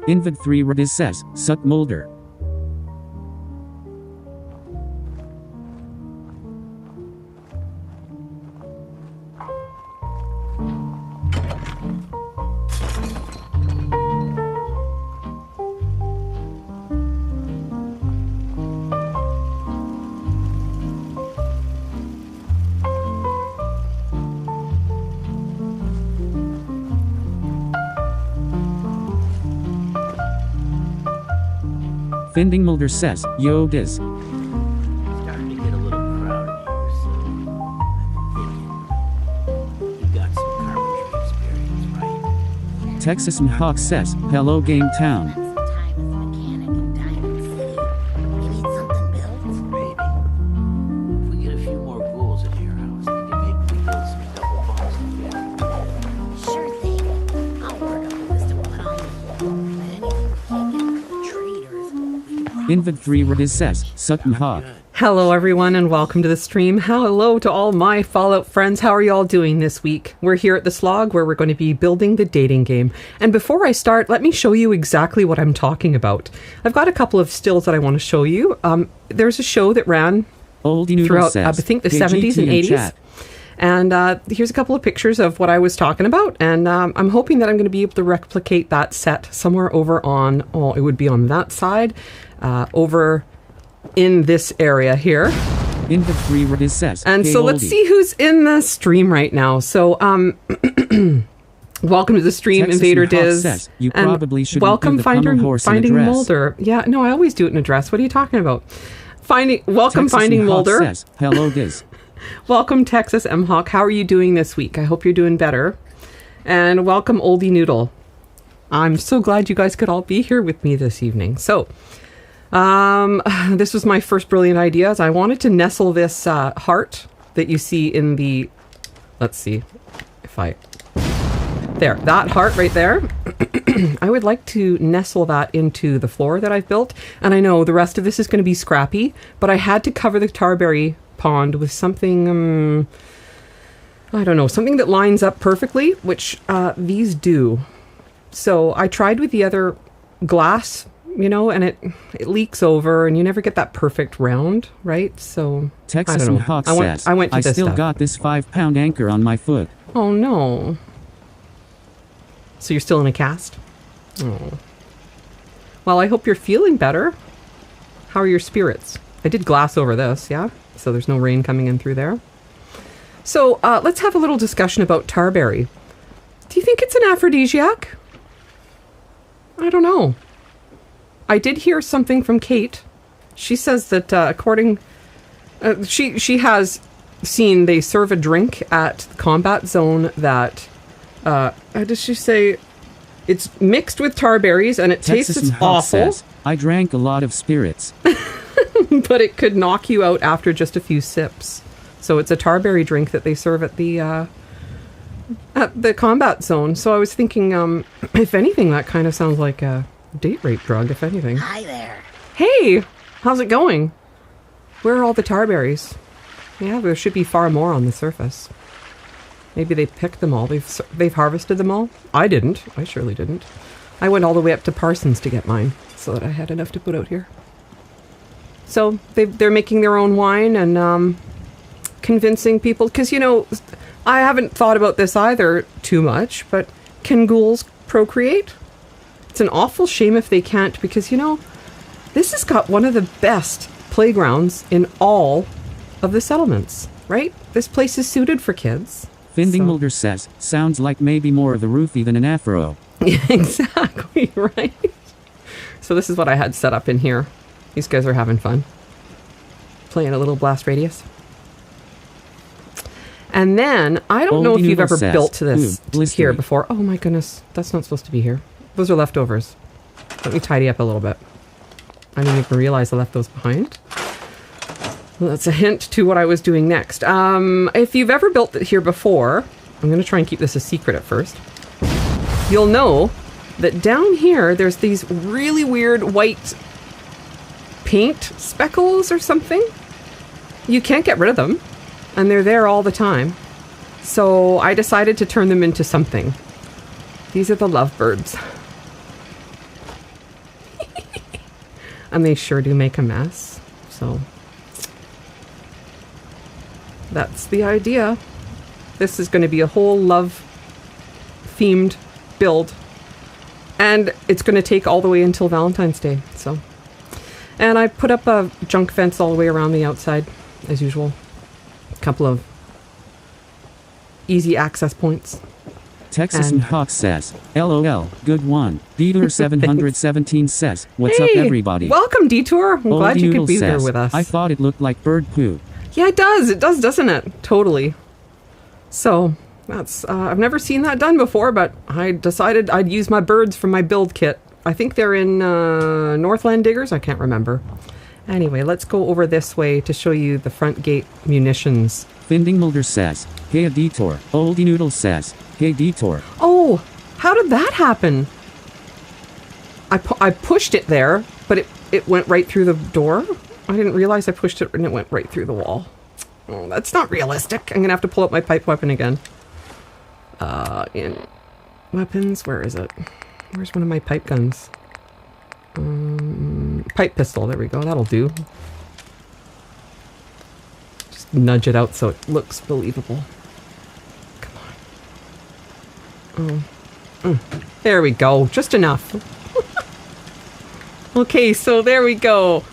Invid 3 Redis says, Sut Mulder. Finding Mulder says, Yo Diz. Starting to get a little crowded here, so I'm thinking you got some carpentry experience, right? Texas and Hawk says, Hello Game Town. Some time as a mechanic in Diamond City. You need something built? Maybe. If we get a few more ghouls in here, I was thinking maybe we build some double bunks together. Sure thing. I'll work up a list to put on the wall. But anything taken traders, we probably Invid 3 Redis says, Sutton Hawk. Hello everyone and welcome to the stream. Hello to all my Fallout friends. How are you all doing this week? We're here at the Slog where we're going to be building the dating game. And before I start, let me show you exactly what I'm talking about. I've got a couple of stills that I want to show you. There's a show that ran throughout, I think, the 70s and 80s. And here's a couple of pictures of what I was talking about. And I'm hoping that I'm going to be able to replicate that set somewhere over on, it would be on that side, over in this area here. Invid 3 Redis says, And so let's see who's in the stream right now. So, welcome to the stream, Texas Invader and Hawk Diz. says, you and probably shouldn't welcome do the Pummel Finding Horse in a dress. Mulder. Yeah, no, I always do it in a dress. What are you talking about? Welcome Texas Finding and Hawk Mulder. says, Hello Diz. Welcome Texas M Hawk. How are you doing this week? I hope you're doing better. And welcome Oldie Noodle. I'm so glad you guys could all be here with me this evening. So, this was my first brilliant idea. I wanted to nestle this heart that you see in the, let's see if that heart right there. I would like to nestle that into the floor that I've built. And I know the rest of this is going to be scrappy, but I had to cover the Tarberry pond with something, I don't know, something that lines up perfectly, which these do. So I tried with the other glass, and it leaks over and you never get that perfect round, right? So Texas I don't know. and Hawk says, I went to I this still stuff. got this 5-pound anchor on my foot. Oh no. So you're still in a cast? Oh. Well, I hope you're feeling better. How are your spirits? I did glass over this, yeah? So there's no rain coming in through there. So let's have a little discussion about Tarberry. Do you think it's an aphrodisiac? I don't know. I did hear something from Cait. She says that according... she has seen they serve a drink at the combat zone that... how does she say? It's mixed with tarberries and it Texas tastes and Hawk awful. says, I drank a lot of spirits. But it could knock you out after just a few sips. So it's a tarberry drink that they serve at the combat zone. So I was thinking, if anything, that kind of sounds like a date rape drug, if anything. Hi there. Hey, how's it going? Where are all the tarberries? Yeah, there should be far more on the surface. Maybe they picked them all. They've harvested them all. I didn't. I surely didn't. I went all the way up to Parsons to get mine so that I had enough to put out here. So they're making their own wine and convincing people. Because, I haven't thought about this either too much, but can ghouls procreate? It's an awful shame if they can't because, this has got one of the best playgrounds in all of the settlements, right? This place is suited for kids. Finding Mulder says, sounds like maybe more of a roofie than an afro. Exactly, right? So this is what I had set up in here. These guys are having fun. Playing a little blast radius. And then, I don't know if you've ever built this here before. Oh my goodness, that's not supposed to be here. Those are leftovers. Let me tidy up a little bit. I didn't even realize I left those behind. Well, that's a hint to what I was doing next. If you've ever built it here before, I'm going to try and keep this a secret at first. You'll know that down here, there's these really weird white paint speckles or something. You can't get rid of them, and they're there all the time. So I decided to turn them into something. These are the lovebirds. And they sure do make a mess. So that's the idea. This is going to be a whole love-themed build. And it's going to take all the way until Valentine's Day. So, and I put up a junk fence all the way around the outside, as usual. A couple of easy access points. Texas and Hawk says, LOL, good one. Detour 717 says, what's up everybody? Welcome, Detour. I'm Old glad you Noodle could be says, there with us. I thought it looked like bird poo. Yeah, it does. It does, doesn't it? Totally. So, that's, I've never seen that done before, but I decided I'd use my birds from my build kit. I think they're in Northland Diggers. I can't remember. Anyway, let's go over this way to show you the front gate munitions. Finding Mulder says, hey a Detour. Oldie Noodle says, hey Detour. Oh, how did that happen? I pushed it there, but it went right through the door. I didn't realize I pushed it and it went right through the wall. Oh, that's not realistic. I'm going to have to pull up my pipe weapon again. In weapons, where is it? Where's one of my pipe guns? Pipe pistol, there we go. That'll do. Just nudge it out so it looks believable. Come on. Oh. There we go. Just enough. Okay, so there we go.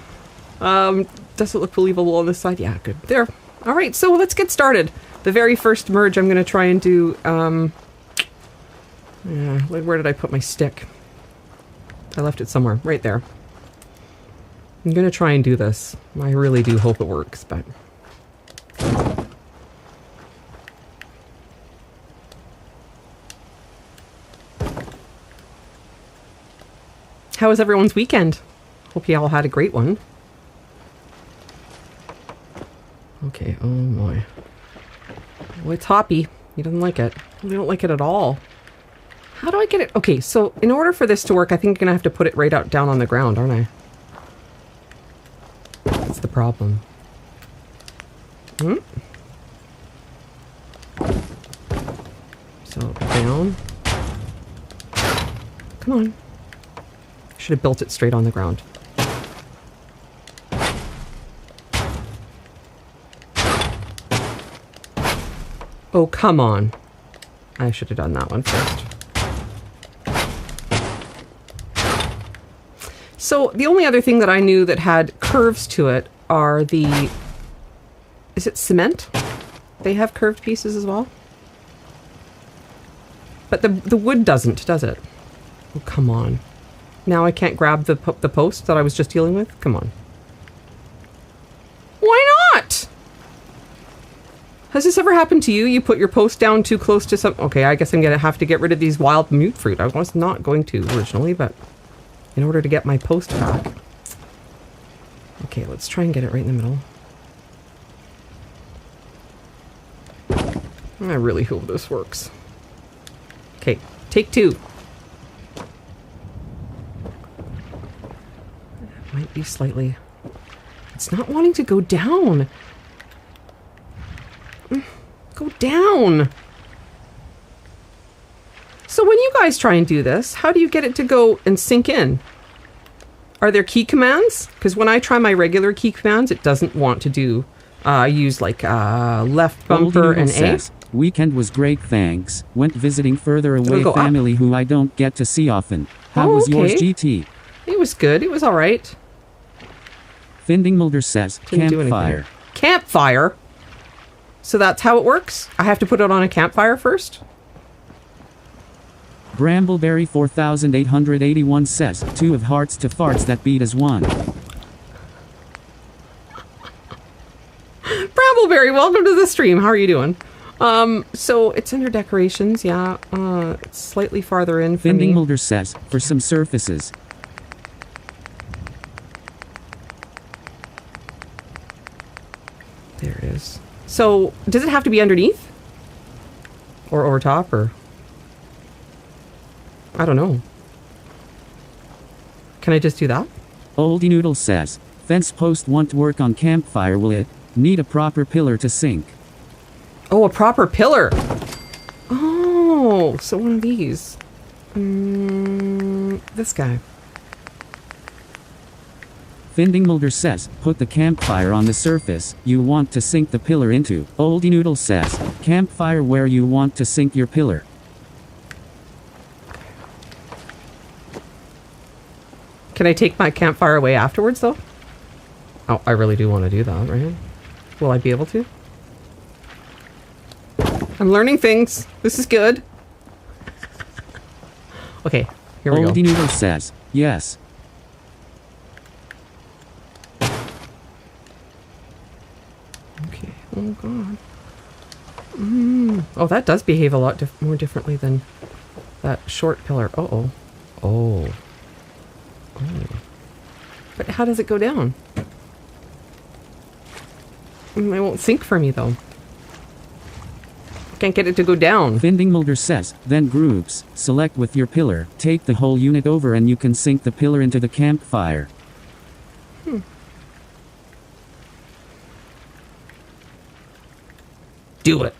Does it look believable on this side? Yeah, good. There. All right, so let's get started. The very first merge I'm going to try and do... yeah, where did I put my stick? I left it somewhere. Right there. I'm going to try and do this. I really do hope it works, but... How was everyone's weekend? Hope you all had a great one. Okay, oh boy. Oh, it's hoppy. He doesn't like it. We don't like it at all. How do I get it? Okay, so in order for this to work, I think I'm going to have to put it right out down on the ground, aren't I? That's the problem. So, down. Come on. Should have built it straight on the ground. Oh, come on. I should have done that one first. So, the only other thing that I knew that had curves to it are the... Is it cement? They have curved pieces as well? But the wood doesn't, does it? Oh, come on. Now I can't grab the post that I was just dealing with? Come on. Why not? Has this ever happened to you? You put your post down too close to some... Okay, I guess I'm going to have to get rid of these wild mute fruit. I was not going to originally, but in order to get my post back. Okay, let's try and get it right in the middle. I really hope this works. Okay, take two. It might be slightly... It's not wanting to go down. Go down. So when you guys try and do this, how do you get it to go and sink in? Are there key commands? Because when I try my regular key commands, it doesn't want to do... I use like left bumper and A. Weekend was great, thanks. Went visiting further away family who I don't get to see often. How was yours, GT? It was good. It was all right. Finding Mulder says, campfire. Campfire? So that's how it works? I have to put it on a campfire first? Brambleberry 4881 says, 2 of hearts to farts that beat as 1. Brambleberry, welcome to the stream. How are you doing? So it's under decorations, yeah. It's slightly farther in for Finding me. Mulder says, for some surfaces. There it is. So, does it have to be underneath? Or over top, or... I don't know. Can I just do that? Oldie Noodle says, fence post won't work on campfire, will it? Need a proper pillar to sink. Oh, a proper pillar! Oh, so one of these. This guy. Finding Mulder says, put the campfire on the surface you want to sink the pillar into. Oldie Noodle says, campfire where you want to sink your pillar. Can I take my campfire away afterwards, though? Oh, I really do want to do that, right? Will I be able to? I'm learning things. This is good. Okay, here we go. Oldie Noodle says, yes. Okay, oh god. Oh, that does behave a lot more differently than that short pillar. Uh-oh. Oh. Oh. But how does it go down? It won't sink for me, though. Can't get it to go down. Finding Mulder says, then groups, select with your pillar, take the whole unit over and you can sink the pillar into the campfire. Do it.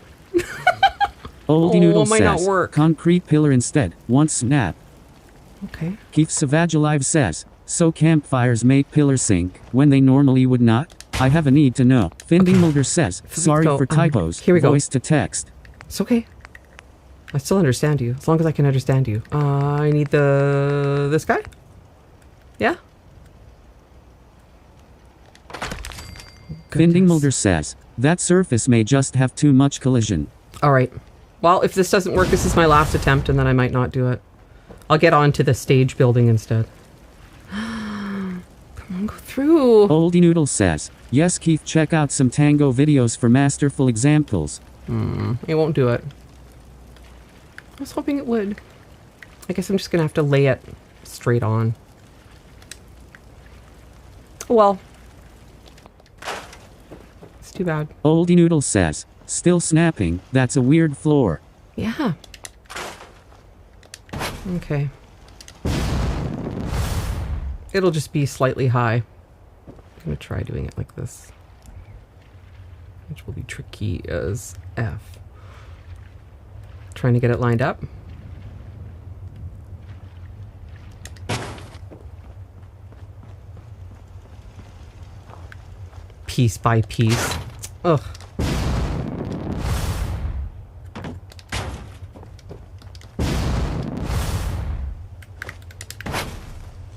Oldie Noodle might not says, work. concrete pillar instead, one snap. Okay. Keith Savage Alive says, so campfires make pillars sink, when they normally would not? I have a need to know. Finding Mulder says, sorry go, for typos, here we go. voice to text. It's okay. I still understand you, as long as I can understand you. I need this guy? Yeah? Finding Mulder says, that surface may just have too much collision. Alright. Well, if this doesn't work, this is my last attempt, and then I might not do it. I'll get on to the stage building instead. Come on, go through. Oldie Noodle says, yes Keith, check out some tango videos for masterful examples. It won't do it. I was hoping it would. I guess I'm just gonna have to lay it straight on. Well. It's too bad. Oldie Noodle says, still snapping, that's a weird floor. Yeah. Okay. It'll just be slightly high. I'm gonna try doing it like this. Which will be tricky as F. Trying to get it lined up. Piece by piece. Ugh.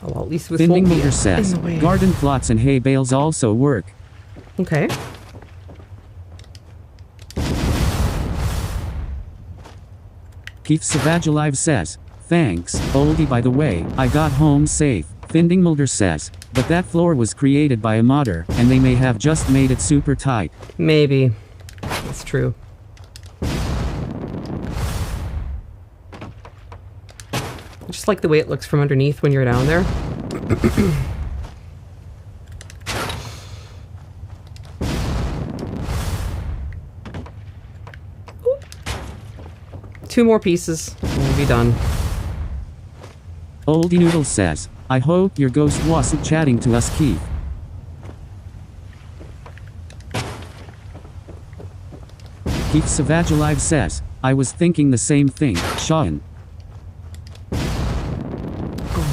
Oh, well, at least this Finding won't be Mulder in says, the way. garden plots and hay bales also work. Okay. Keith Savage Alive says, thanks, Oldie, by the way, I got home safe. Finding Mulder says, but that floor was created by a modder, and they may have just made it super tight. Maybe. That's true. I just like the way it looks from underneath when you're down there. Two more pieces and we'll be done. Oldie Noodle says, I hope your ghost wasn't chatting to us, Keith. Keith Savage Alive says, I was thinking the same thing, Sean.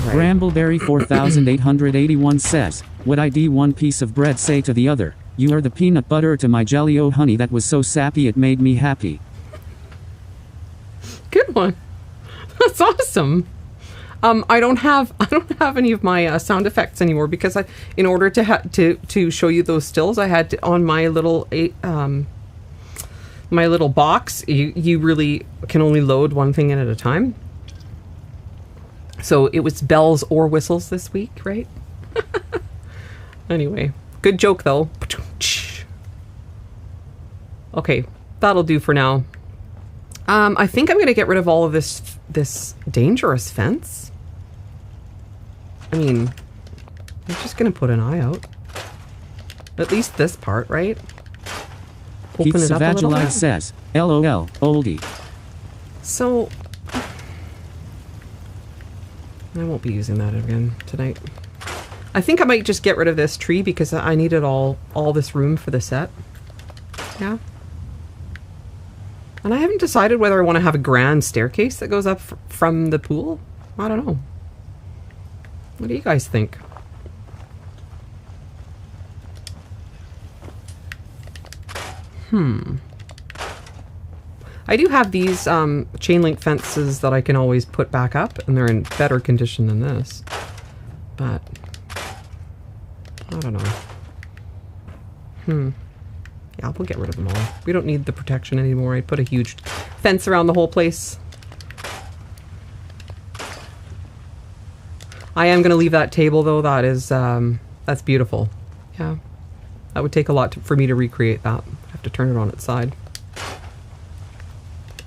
Brambleberry 4881 says, what I do one piece of bread say to the other, you are the peanut butter to my jelly, oh honey, that was so sappy it made me happy. Good one. That's awesome. I don't have any of my sound effects anymore because in order to show you those stills, I had to, on my little box. You really can only load one thing in at a time. So it was bells or whistles this week, right? Anyway, good joke though. Okay, that'll do for now. I think I'm going to get rid of all of this dangerous fence. I mean, I'm just going to put an eye out. At least this part, right? Open Keith it up a little Savage bit. says, LOL, Oldie. So, I won't be using that again tonight. I think I might just get rid of this tree because I needed all this room for the set. Yeah. And I haven't decided whether I want to have a grand staircase that goes up from the pool. I don't know. What do you guys think? I do have these chain link fences that I can always put back up, and they're in better condition than this. But I don't know. Yeah, we'll get rid of them all. We don't need the protection anymore. I put a huge fence around the whole place. I am going to leave that table though. That is, that's beautiful. Yeah. That would take a lot for me to recreate that. I have to turn it on its side.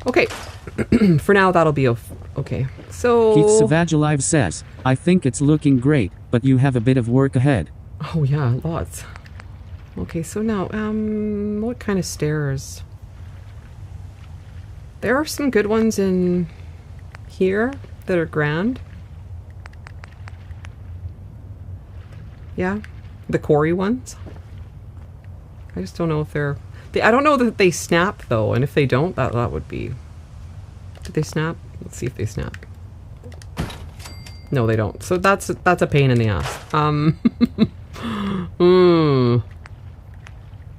Okay. For now, that'll be okay. So... Keith Savage Alive says, I think it's looking great, but you have a bit of work ahead. Oh yeah, lots. Okay, so now, what kind of stairs? There are some good ones in here that are grand. Yeah, the quarry ones. I just don't know if they're... I don't know that they snap though, and if they don't, that would be... Did they snap? Let's see if they snap. No, they don't. So that's a pain in the ass.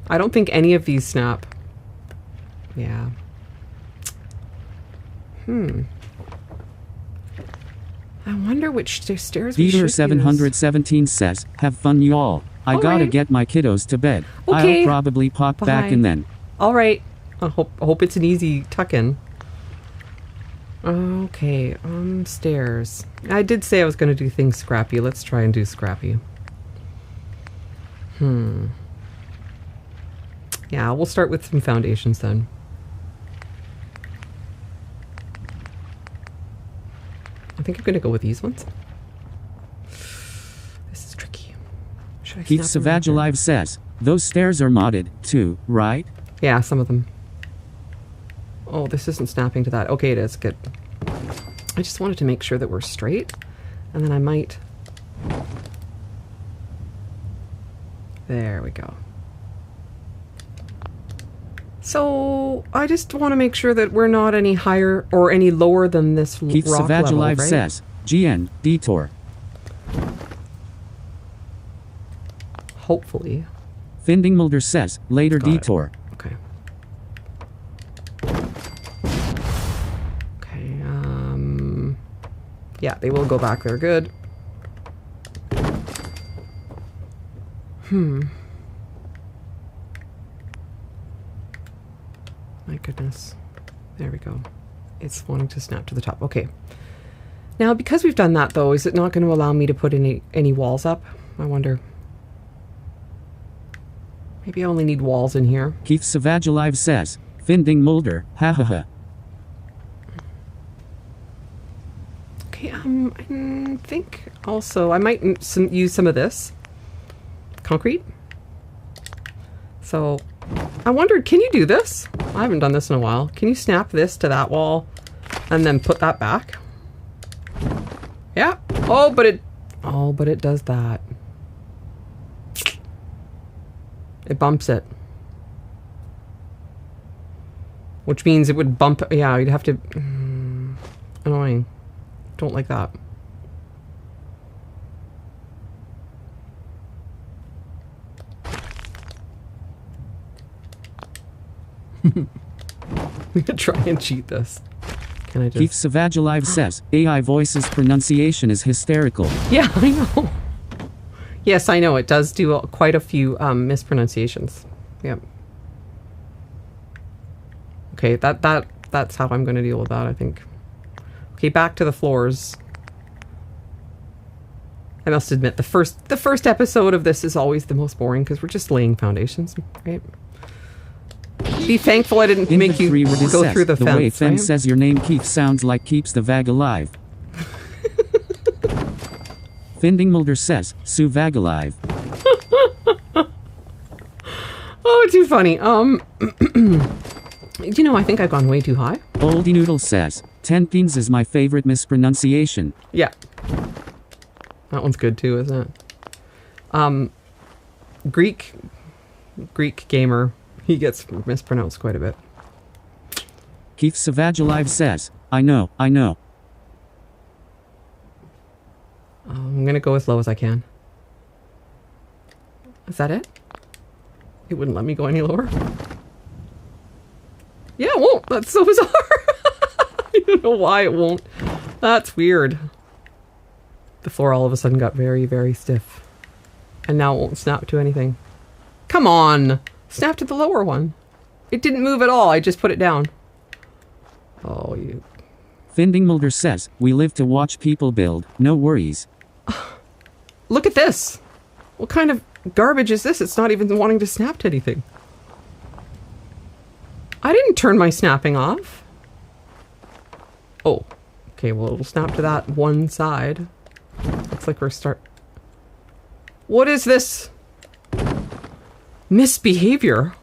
I don't think any of these snap. Yeah. I wonder which stairs we should use. Peter717 says, have fun y'all. I gotta get my kiddos to bed. Okay. I'll probably pop back and then. Alright. I hope it's an easy tuck-in. Okay, stairs. I did say I was going to do things scrappy. Let's try and do scrappy. Yeah, we'll start with some foundations then. I think I'm going to go with these ones. This is tricky. Should I Keith Savage Alive says, those stairs are modded too, right? Yeah, some of them. Oh, this isn't snapping to that. Okay, it is. Good. I just wanted to make sure that we're straight. And then I might... There we go. So, I just want to make sure that we're not any higher or any lower than this Keith rock Savage level, Alive right? says, GN, detour. Hopefully. Finding Mulder says, later Got it. detour. Okay. Okay, yeah, they will go back there. Good. My goodness. There we go. It's wanting to snap to the top. Okay. Now, because we've done that, though, is it not going to allow me to put any walls up? I wonder. Maybe I only need walls in here. Keith Savage Alive says, Finding Mulder, ha ha ha. Okay, I think also I might use some of this concrete. So, I wondered, can you do this? I haven't done this in a while. Can you snap this to that wall and then put that back? Yeah. Oh, but it does that. It bumps it. Which means it would bump... Yeah, you'd have to... annoying. Don't like that. We could try and cheat this. Can I just... Keith Savage Alive says, AI voice's pronunciation is hysterical. Yeah, I know. Yes, I know. It does do quite a few mispronunciations. Yep. Okay, that's how I'm going to deal with that, I think. Okay, back to the floors. I must admit, the first episode of this is always the most boring because we're just laying foundations, right? Be thankful I didn't make you go through the fence. The way Fem right? says your name Keith sounds like keeps the vag alive. Finding Mulder says, Sue vag alive. Oh, too funny. You know, I think I've gone way too high. Oldie Noodle says, Tenpines is my favorite mispronunciation. Yeah. That one's good too, isn't it? Greek gamer, he gets mispronounced quite a bit. Keith Savage Alive says, I know. I'm gonna go as low as I can. Is that it? It wouldn't let me go any lower? That's so bizarre. I don't know why it won't. That's weird. The floor all of a sudden got very, very stiff. And now it won't snap to anything. Come on! Snap to the lower one. It didn't move at all. I just put it down. Oh, you... Finding Mulder says, we live to watch people build. No worries. Look at this! What kind of garbage is this? It's not even wanting to snap to anything. I didn't turn my snapping off. Oh. Okay, well, it'll snap to that one side. Looks like we're What is this? Misbehavior.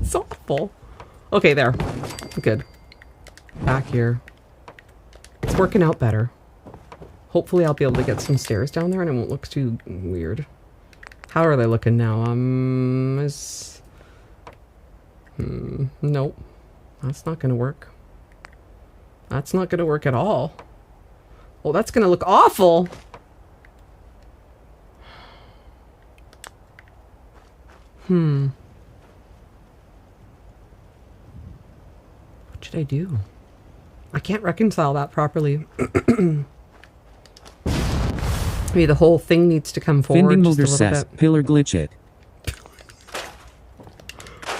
It's awful. Okay, there. Good. Back here. It's working out better. Hopefully I'll be able to get some stairs down there and it won't look too weird. How are they looking now? Nope. That's not gonna work. That's not gonna work at all. Oh, that's gonna look awful! What should I do? I can't reconcile that properly. Maybe the whole thing needs to come forward. Finding just a Mulder little says, bit. pillar glitch it.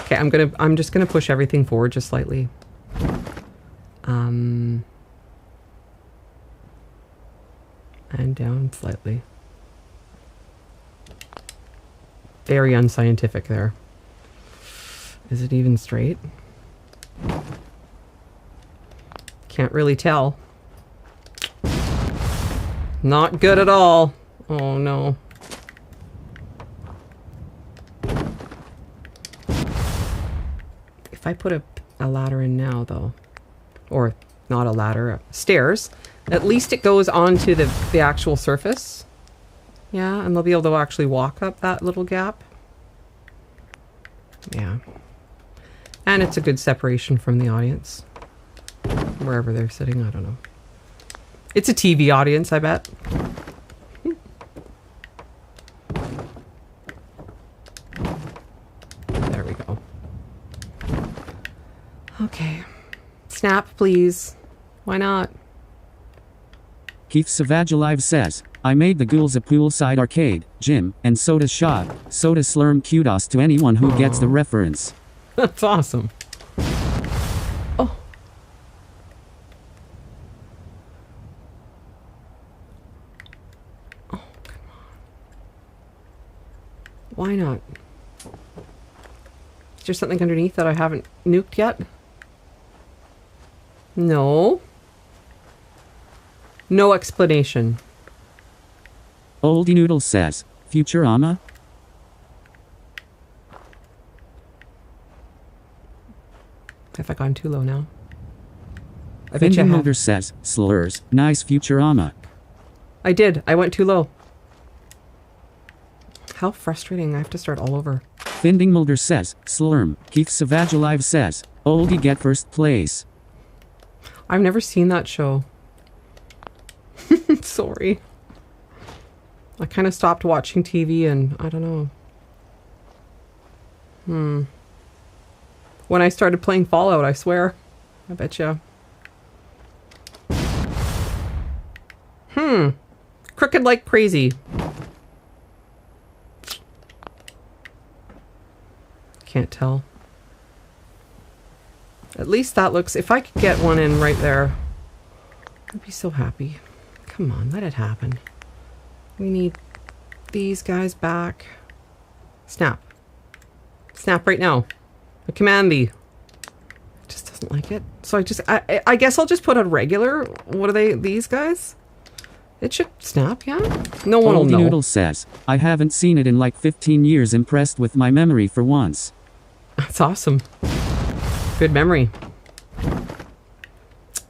Okay, I'm just gonna push everything forward just slightly. And down slightly. Very unscientific there. Is it even straight? Can't really tell. Not good at all. Oh no. If I put a ladder in now though, or not a ladder, stairs, at least it goes onto the actual surface. Yeah, and they'll be able to actually walk up that little gap. Yeah. And it's a good separation from the audience. Wherever they're sitting, I don't know. It's a TV audience, I bet. There we go. Okay. Snap, please. Why not? Keith Savage Alive says, I made the ghouls a poolside arcade, gym, and soda shop. Soda slurm kudos to anyone who gets the reference. That's awesome. Oh. Oh, come on. Why not? Is there something underneath that I haven't nuked yet? No. No explanation. Oldie Noodle says, Futurama? Have I gone too low now? I bet you Finding have. Mulder says, slurs, nice Futurama. I did. I went too low. How frustrating. I have to start all over. Finding Mulder says, slurm. Keith Savage Alive says, Oldie get first place. I've never seen that show. Sorry. I kind of stopped watching TV and I don't know. When I started playing Fallout, I swear. I bet you. Crooked like crazy. Can't tell. At least that looks... If I could get one in right there, I'd be so happy. Come on, let it happen. We need these guys back. Snap. Snap right now. I command thee. It just doesn't like it. So I guess I'll just put a regular... What are they? These guys? It should snap, yeah? No one will Oldie know. Noodle says, I haven't seen it in like 15 years. Impressed with my memory for once. That's awesome. Good memory.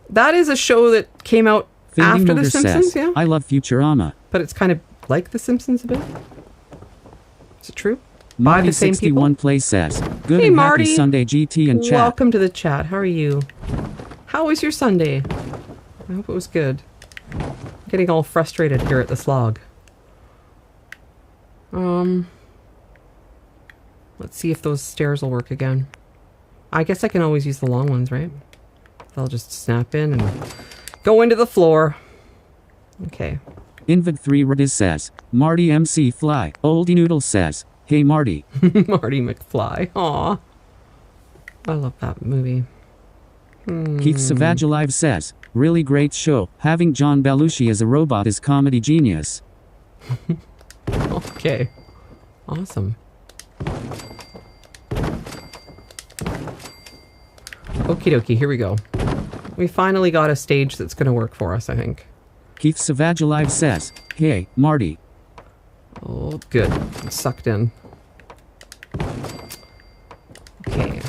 That is a show that came out Finding after Mulder The Simpsons, says, yeah? I love Futurama. But it's kind of like The Simpsons a bit. Is it true? By the same people? Marty61 Play says, good Hey, and Marty. happy Sunday GT and chat. Welcome to the chat. How are you? How was your Sunday? I hope it was good. Getting all frustrated here at the Slog. Let's see if those stairs will work again. I guess I can always use the long ones, right? They'll just snap in and go into the floor. Okay. Invid3 Rediz says, Marty MC Fly. Oldie Noodle says, hey Marty. Marty McFly. Aw. I love that movie. Keith Savage Alive says, really great show. Having John Belushi as a robot is comedy genius. Okay. Awesome. Okie dokie, here we go. We finally got a stage that's going to work for us, I think. Keith Savage Alive says, hey, Marty. Oh, good. I'm sucked in. Okay.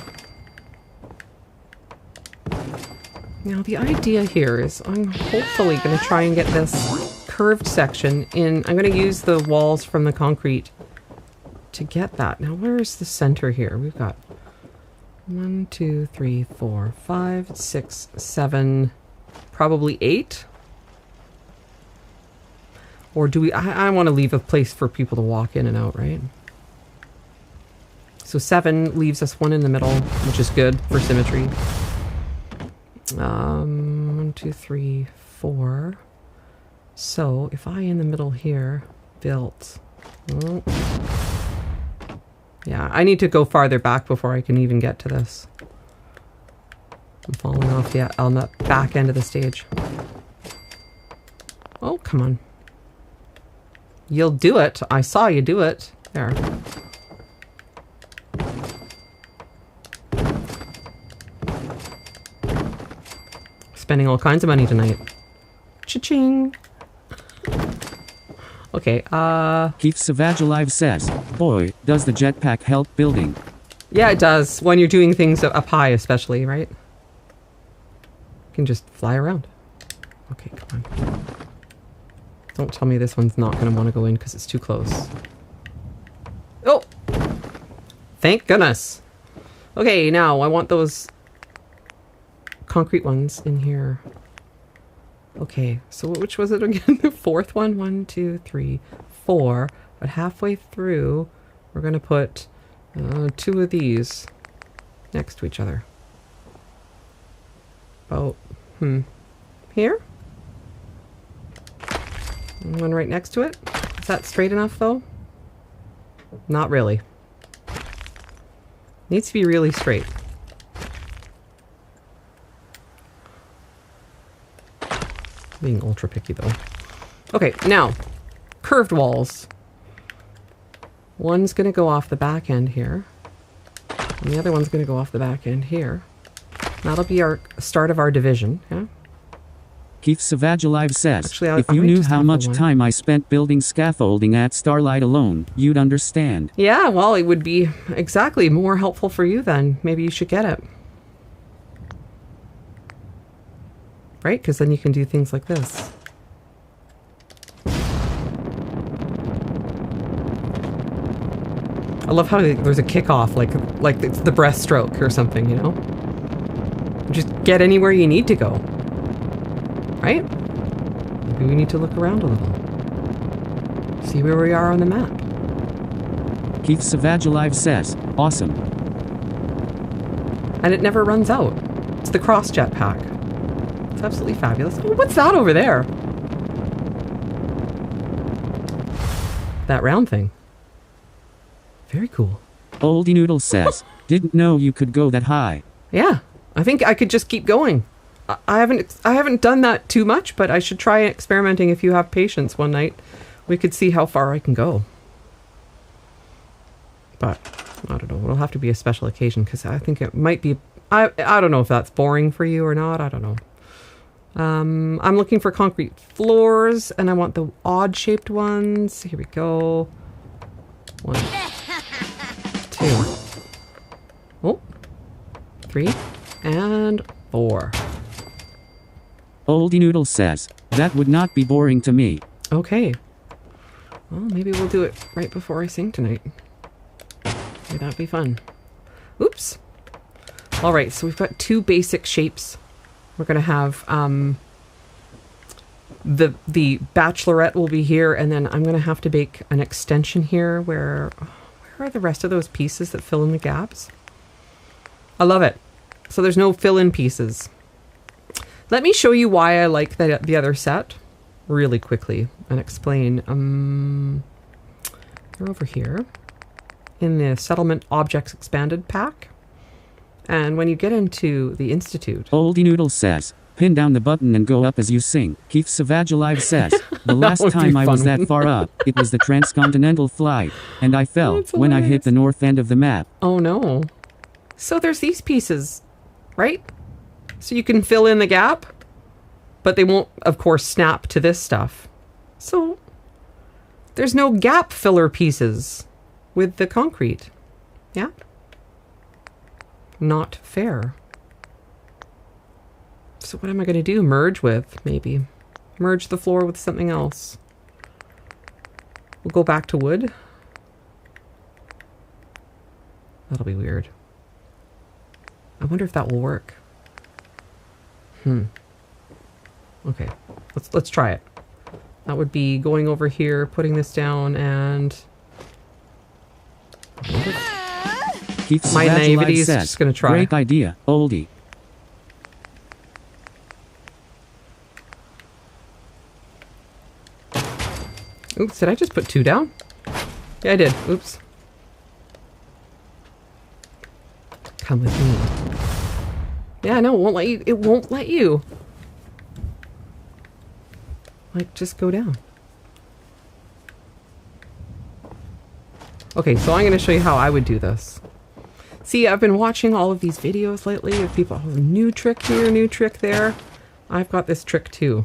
Now, the idea here is I'm hopefully going to try and get this curved section in. I'm going to use the walls from the concrete to get that. Now, where's the center here? We've got 1, 2, 3, 4, 5, 6, 7, probably 8. Or do we... I want to leave a place for people to walk in and out, right? So 7 leaves us 1 in the middle, which is good for symmetry. 1, 2, 3, 4. So if I in the middle here built... Oh, yeah, I need to go farther back before I can even get to this. I'm falling off on the back end of the stage. Oh, come on. You'll do it. I saw you do it. There. Spending all kinds of money tonight. Cha-ching. Okay, Keith Savage Alive says, boy, does the jetpack help building. yeah, it does. When you're doing things up high, especially, right? You can just fly around. Okay, come on. Don't tell me this one's not going to want to go in because it's too close. Oh! Thank goodness. Okay, now I want those concrete ones in here. Okay, so which was it again? The fourth one? 1, 2, 3, 4. But halfway through, we're going to put 2 of these next to each other. About, here? And one right next to it. Is that straight enough, though? Not really. Needs to be really straight. Being ultra picky, though. Okay, now, curved walls. One's going to go off the back end here. And the other one's going to go off the back end here. That'll be our start of our division, yeah? Keith Savage Alive says, Actually, if you knew how much time I spent building scaffolding at Starlight alone, you'd understand. Yeah, well, it would be exactly more helpful for you then. Maybe you should get it. Right? Because then you can do things like this. I love how there's a kickoff, like it's the breaststroke or something, you know? Just get anywhere you need to go. Right? Maybe we need to look around a little. See where we are on the map. Keith Savage Alive says, awesome. And it never runs out. It's the cross jetpack. It's absolutely fabulous. Oh, what's that over there? That round thing. Very cool. Oldie Noodle says, didn't know you could go that high. Yeah, I think I could just keep going. I haven't done that too much, but I should try experimenting if you have patience one night. We could see how far I can go. But, I don't know. It'll have to be a special occasion because I think it might be... I don't know if that's boring for you or not. I don't know. I'm looking for concrete floors, and I want the odd-shaped ones. Here we go. 1, 2. Oh. 3. And 4. Oldie Noodle says, that would not be boring to me. Okay. Well, maybe we'll do it right before I sing tonight. Maybe that'd be fun. Oops. All right, so we've got 2 basic shapes. We're going to have the bachelorette will be here, and then I'm going to have to make an extension here where are the rest of those pieces that fill in the gaps? I love it. So there's no fill-in pieces. Let me show you why I like the other set really quickly and explain. We're over here in the Settlement Objects Expanded pack. And when you get into the Institute... Oldie Noodle says, pin down the button and go up as you sing. Keith Savage Alive says, the last time I was that far up, it was the transcontinental flight, and I fell when I hit the north end of the map. Oh no. So there's these pieces, right? So you can fill in the gap, but they won't, of course, snap to this stuff. So there's no gap filler pieces with the concrete. Yeah? Not fair. So what am I going to do? Merge with, maybe. Merge the floor with something else. We'll go back to wood. That'll be weird. I wonder if that will work. Okay, let's try it. That would be going over here, putting this down, and... Keith My Savage naivety Alive is says, just going to try. great idea, Oldie. Oops, did I just put 2 down? Yeah, I did. Oops. Come with me. Yeah, no, it won't let you. It won't let you. Like, just go down. Okay, so I'm going to show you how I would do this. See, I've been watching all of these videos lately of people, oh, new trick here, new trick there. I've got this trick too.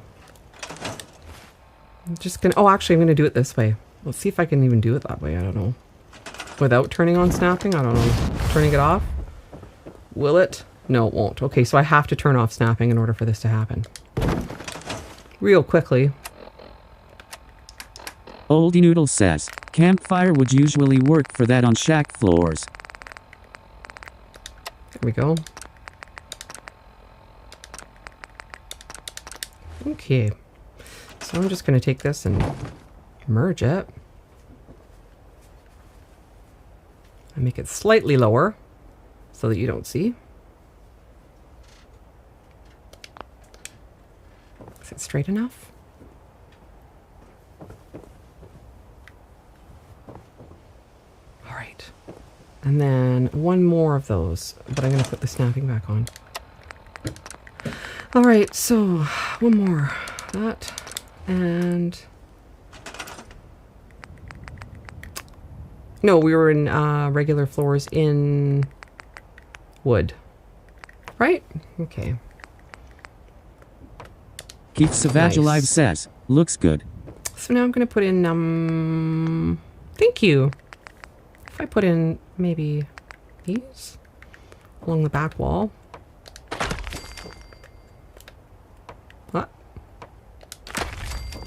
I'm just gonna, oh, actually I'm gonna do it this way. Let's see if I can even do it that way, I don't know. Without turning on snapping, I don't know. Turning it off? Will it? No, it won't. Okay, so I have to turn off snapping in order for this to happen. Real quickly. Oldie Noodle says, campfire would usually work for that on shack floors. There we go. Okay. So I'm just going to take this and merge it. And make it slightly lower so that you don't see. Is it straight enough? All right. And then one more of those, but I'm going to put the snapping back on. All right, so one more. That. And no, we were in regular floors in wood, right? Okay. Keith Savage Alive says, looks good. So now I'm going to put in, thank you. If I put in maybe these along the back wall.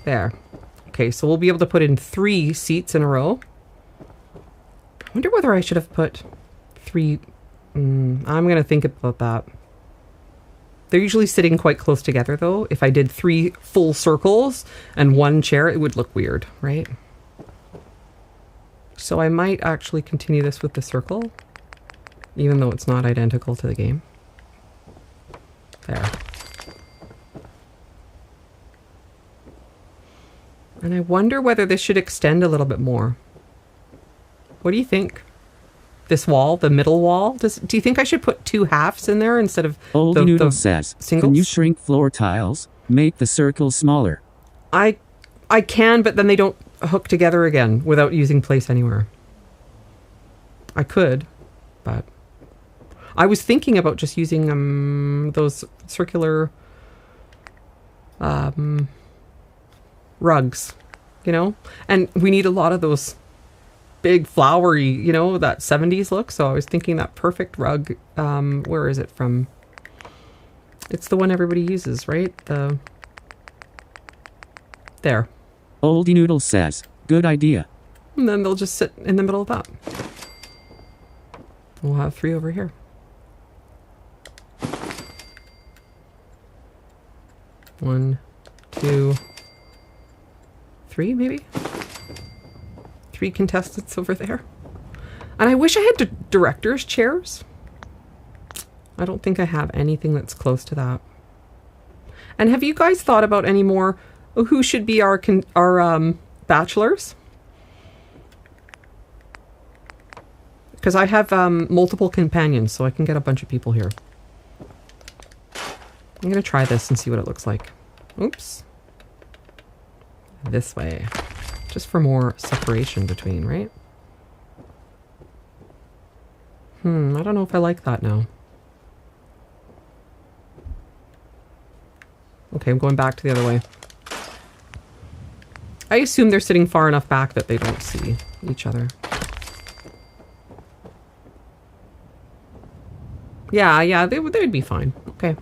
There. Okay, so we'll be able to put in 3 seats in a row. I wonder whether I should have put 3... I'm going to think about that. They're usually sitting quite close together, though. If I did 3 full circles and 1 chair, it would look weird, right? So I might actually continue this with the circle, even though it's not identical to the game. There. And I wonder whether this should extend a little bit more. What do you think? This wall, the middle wall? Do you think I should put 2 halves in there instead of Oldie Noodle says, singles? Can you shrink floor tiles? Make the circle smaller. I can, but then they don't hook together again without using place anywhere. I could, but I was thinking about just using those circular rugs, you know, and we need a lot of those big flowery, you know, that 70s look. So I was thinking that perfect rug, where is it from? It's the one everybody uses, right? There. Oldie Noodle says, good idea. And then they'll just sit in the middle of that. We'll have 3 over here. 1, 2, 3 maybe? 3 contestants over there. And I wish I had director's chairs. I don't think I have anything that's close to that. And have you guys thought about any more who should be our bachelors? Because I have multiple companions, so I can get a bunch of people here. I'm going to try this and see what it looks like. Oops. This way. Just for more separation between, right? I don't know if I like that now. Okay, I'm going back to the other way. I assume they're sitting far enough back that they don't see each other. Yeah, they'd be fine. Okay.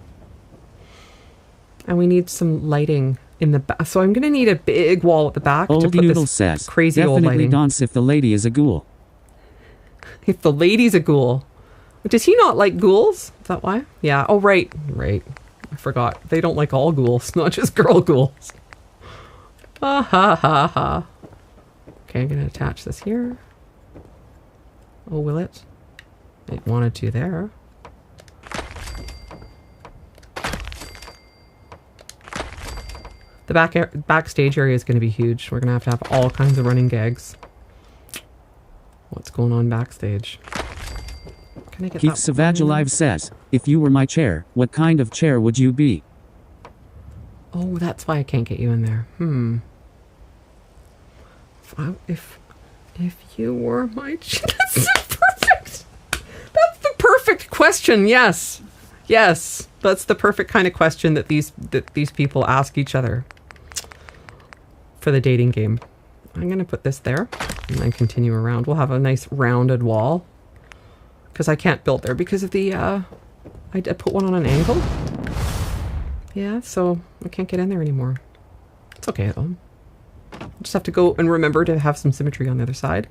And we need some lighting in the back. So I'm going to need a big wall at the back to Old put Noodle this says, crazy old definitely lighting. dance if the lady is a ghoul. If the lady's a ghoul. Does he not like ghouls? Is that why? Yeah. Oh, right. Right. I forgot. They don't like all ghouls, not just girl ghouls. Ha ha ha ha. Okay, I'm going to attach this here. Oh, will it? It wanted to there. The backstage area is going to be huge. We're going to have all kinds of running gags. What's going on backstage? Can I get Keith that Savage one? Alive says, if you were my chair, what kind of chair would you be? Oh, that's why I can't get you in there. If you were my chair, that's perfect. That's the perfect question. Yes, that's the perfect kind of question that these people ask each other for the dating game. I'm gonna put this there and then continue around. We'll have a nice rounded wall because I can't build there because of the I put one on an angle. Yeah, so I can't get in there anymore. It's okay though. Just have to go and remember to have some symmetry on the other side.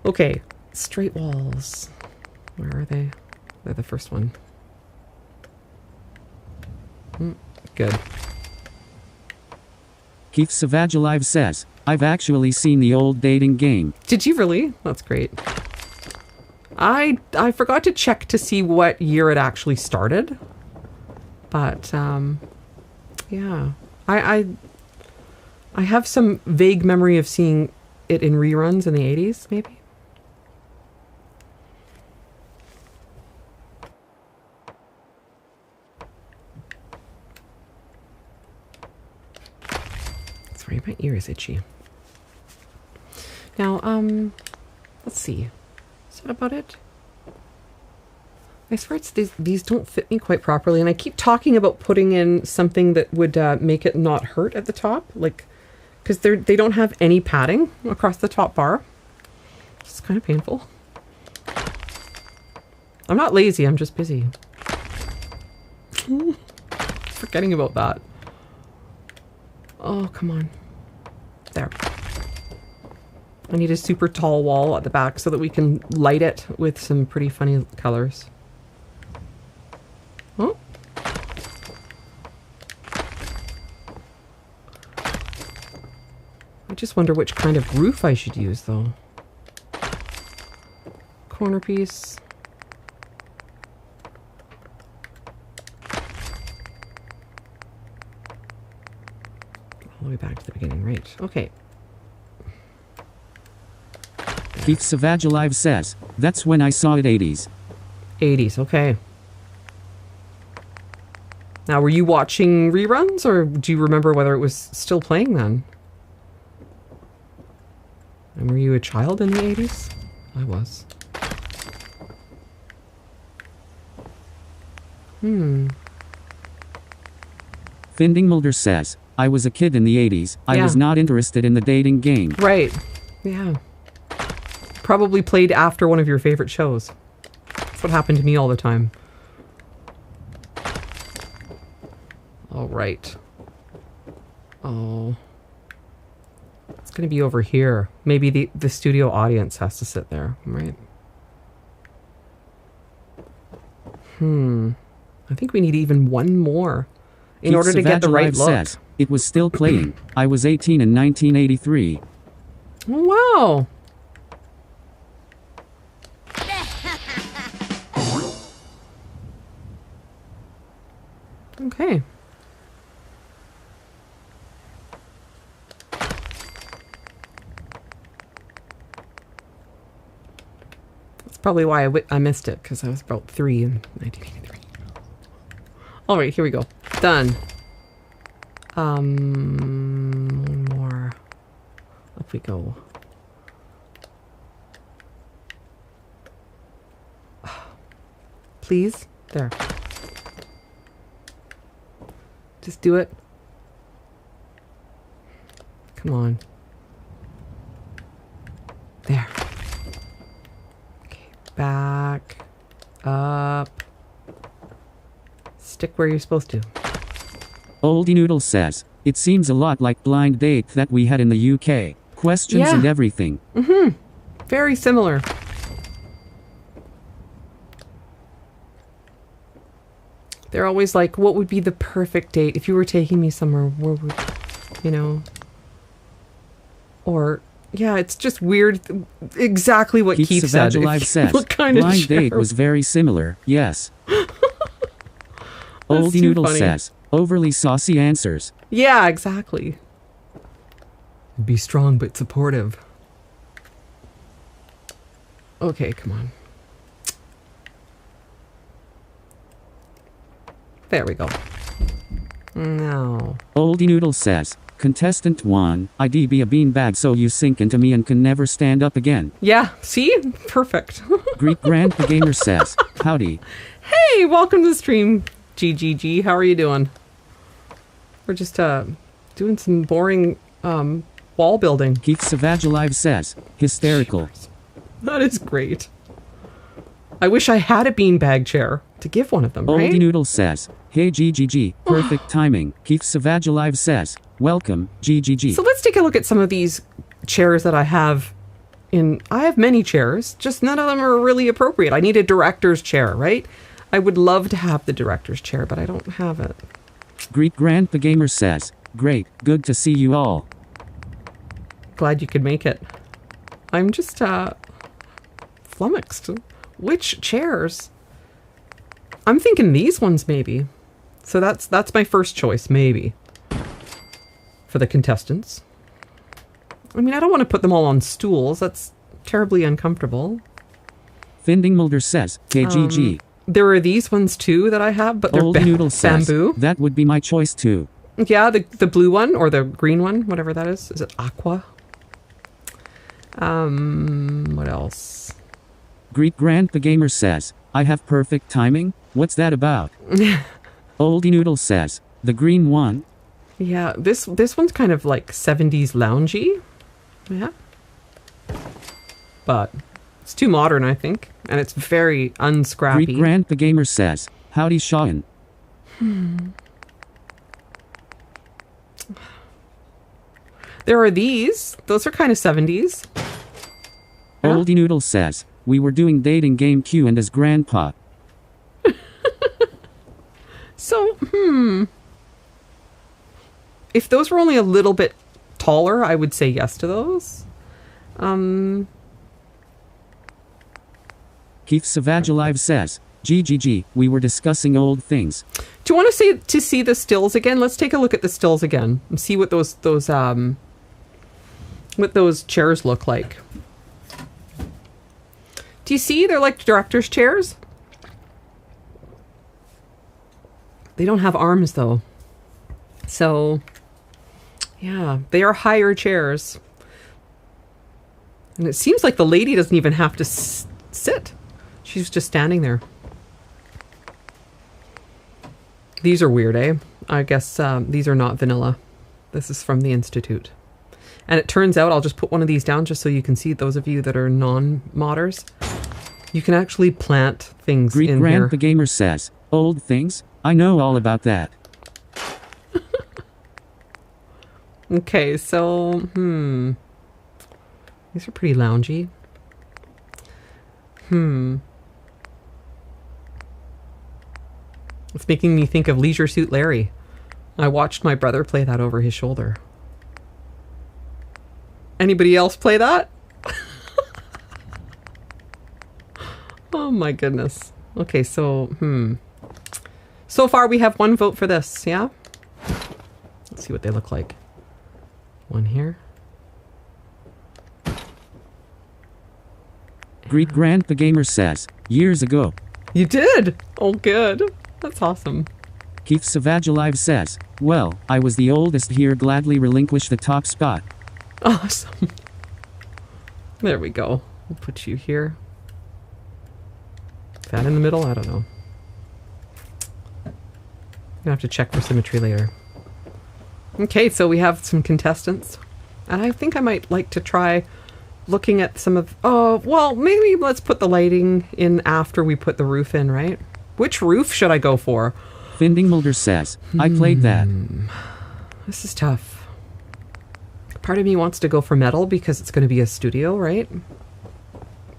Okay, straight walls. Where are they? They're the first one. Good. Keith Savage Alive says, I've actually seen the old dating game. Did you really? That's great. I forgot to check to see what year it actually started. But, yeah. I have some vague memory of seeing it in reruns in the 80s, maybe. Sorry, my ear is itchy. Now, let's see. Is that about it? I swear it's these don't fit me quite properly, and I keep talking about putting in something that would make it not hurt at the top, like, because they don't have any padding across the top bar. It's kind of painful. I'm not lazy, I'm just busy. Forgetting about that. Oh, come on. There. I need a super tall wall at the back so that we can light it with some pretty funny colors. Oh. I just wonder which kind of roof I should use, though. Corner piece. All the way back to the beginning, right. Okay. Keith Savage Alive says, that's when I saw it 80s. 80s, okay. Now, were you watching reruns, or do you remember whether it was still playing then? And were you a child in the 80s? I was. Finding Mulder says, I was a kid in the 80s. I was not interested in the dating game. Right. Yeah. Probably played after one of your favorite shows. That's what happened to me all the time. All right. Oh. It's going to be over here. Maybe the studio audience has to sit there, right? I think we need even one more in order to get the right look. Says, it was still playing. I was 18 in 1983. Oh, wow. Okay. That's probably why I missed it, because I was about 3 in 1983. All right, here we go. Done. One more. Up we go. Please? There. Just do it. Come on. There. Okay, back. Up. Stick where you're supposed to. Oldie Noodle says, it seems a lot like Blind Date that we had in the UK. Questions Yeah. and everything. Very similar. They're always like, what would be the perfect date if you were taking me somewhere? Where would, you know? Or, yeah, it's just weird. Exactly what Keith said. Alive says, What kind of Blind Date chair? was very similar, yes. That's Oldie too Noodle funny. says, overly saucy answers. Yeah, exactly. Be strong but supportive. Okay, come on. There we go. No. Oldie Noodle says, contestant 1, I'd be a beanbag so you sink into me and can never stand up again. Yeah, see? Perfect. Greek Grandpa Gamer says, howdy. Hey, welcome to the stream, GGG. How are you doing? We're just doing some boring wall building. Keith Savage Alive says, hysterical. That is great. I wish I had a beanbag chair to give one of them, right? Oldie Noodle says, hey GGG, perfect timing. Keith Savage Alive says, welcome, GGG. So let's take a look at some of these chairs that I have I have many chairs, just none of them are really appropriate. I need a director's chair, right? I would love to have the director's chair, but I don't have it. Greek Grandpa Gamer says, great, good to see you all. Glad you could make it. I'm just flummoxed. Which chairs? I'm thinking these ones maybe. So that's my first choice, maybe. For the contestants. I mean, I don't want to put them all on stools. That's terribly uncomfortable. Finding Mulder says, KGG. There are these ones too that I have, but they're Oldie Noodle says, bamboo. that would be my choice too. Yeah, the blue one or the green one, whatever that is. Is it aqua? What else? Greek Grandpa Gamer says, I have perfect timing? What's that about? Oldie Noodle says, the green one? Yeah, this one's kind of like 70s loungy. Yeah. But it's too modern, I think. And it's very unscrappy. Greek Grandpa Gamer says, howdy Sean. There are these. Those are kind of 70s. Yeah. Oldie Noodle says, we were doing dating game Q and as grandpa. So, if those were only a little bit taller, I would say yes to those. Keith Savage Alive says, GGG, we were discussing old things. Do you want to see the stills again? Let's take a look at the stills again and see what those chairs look like. Do you see? They're like director's chairs. They don't have arms though. So, yeah, they are higher chairs. And it seems like the lady doesn't even have to sit. She's just standing there. These are weird, eh? I guess these are not vanilla. This is from the Institute. And it turns out, I'll just put one of these down just so you can see, those of you that are non-modders, you can actually plant things Greek in Grandpa here. Gamer says, old things? I know all about that. Okay, so, these are pretty loungy. It's making me think of Leisure Suit Larry. I watched my brother play that over his shoulder. Anybody else play that? Oh my goodness. Okay, so So far, we have 1 vote for this, yeah? Let's see what they look like. 1 here. Greet Grant the Gamer says, years ago. You did! Oh, good. That's awesome. Keith Savage Alive says, well, I was the oldest here, gladly relinquish the top spot. Awesome. There we go. We'll put you here. That in the middle? I don't know. Gonna have to check for symmetry later. Okay, so we have some contestants. And I think I might like to try looking at some of... Oh, well, maybe let's put the lighting in after we put the roof in, right? Which roof should I go for? Finding Mulder says, I played that. This is tough. Part of me wants to go for metal because it's going to be a studio, right?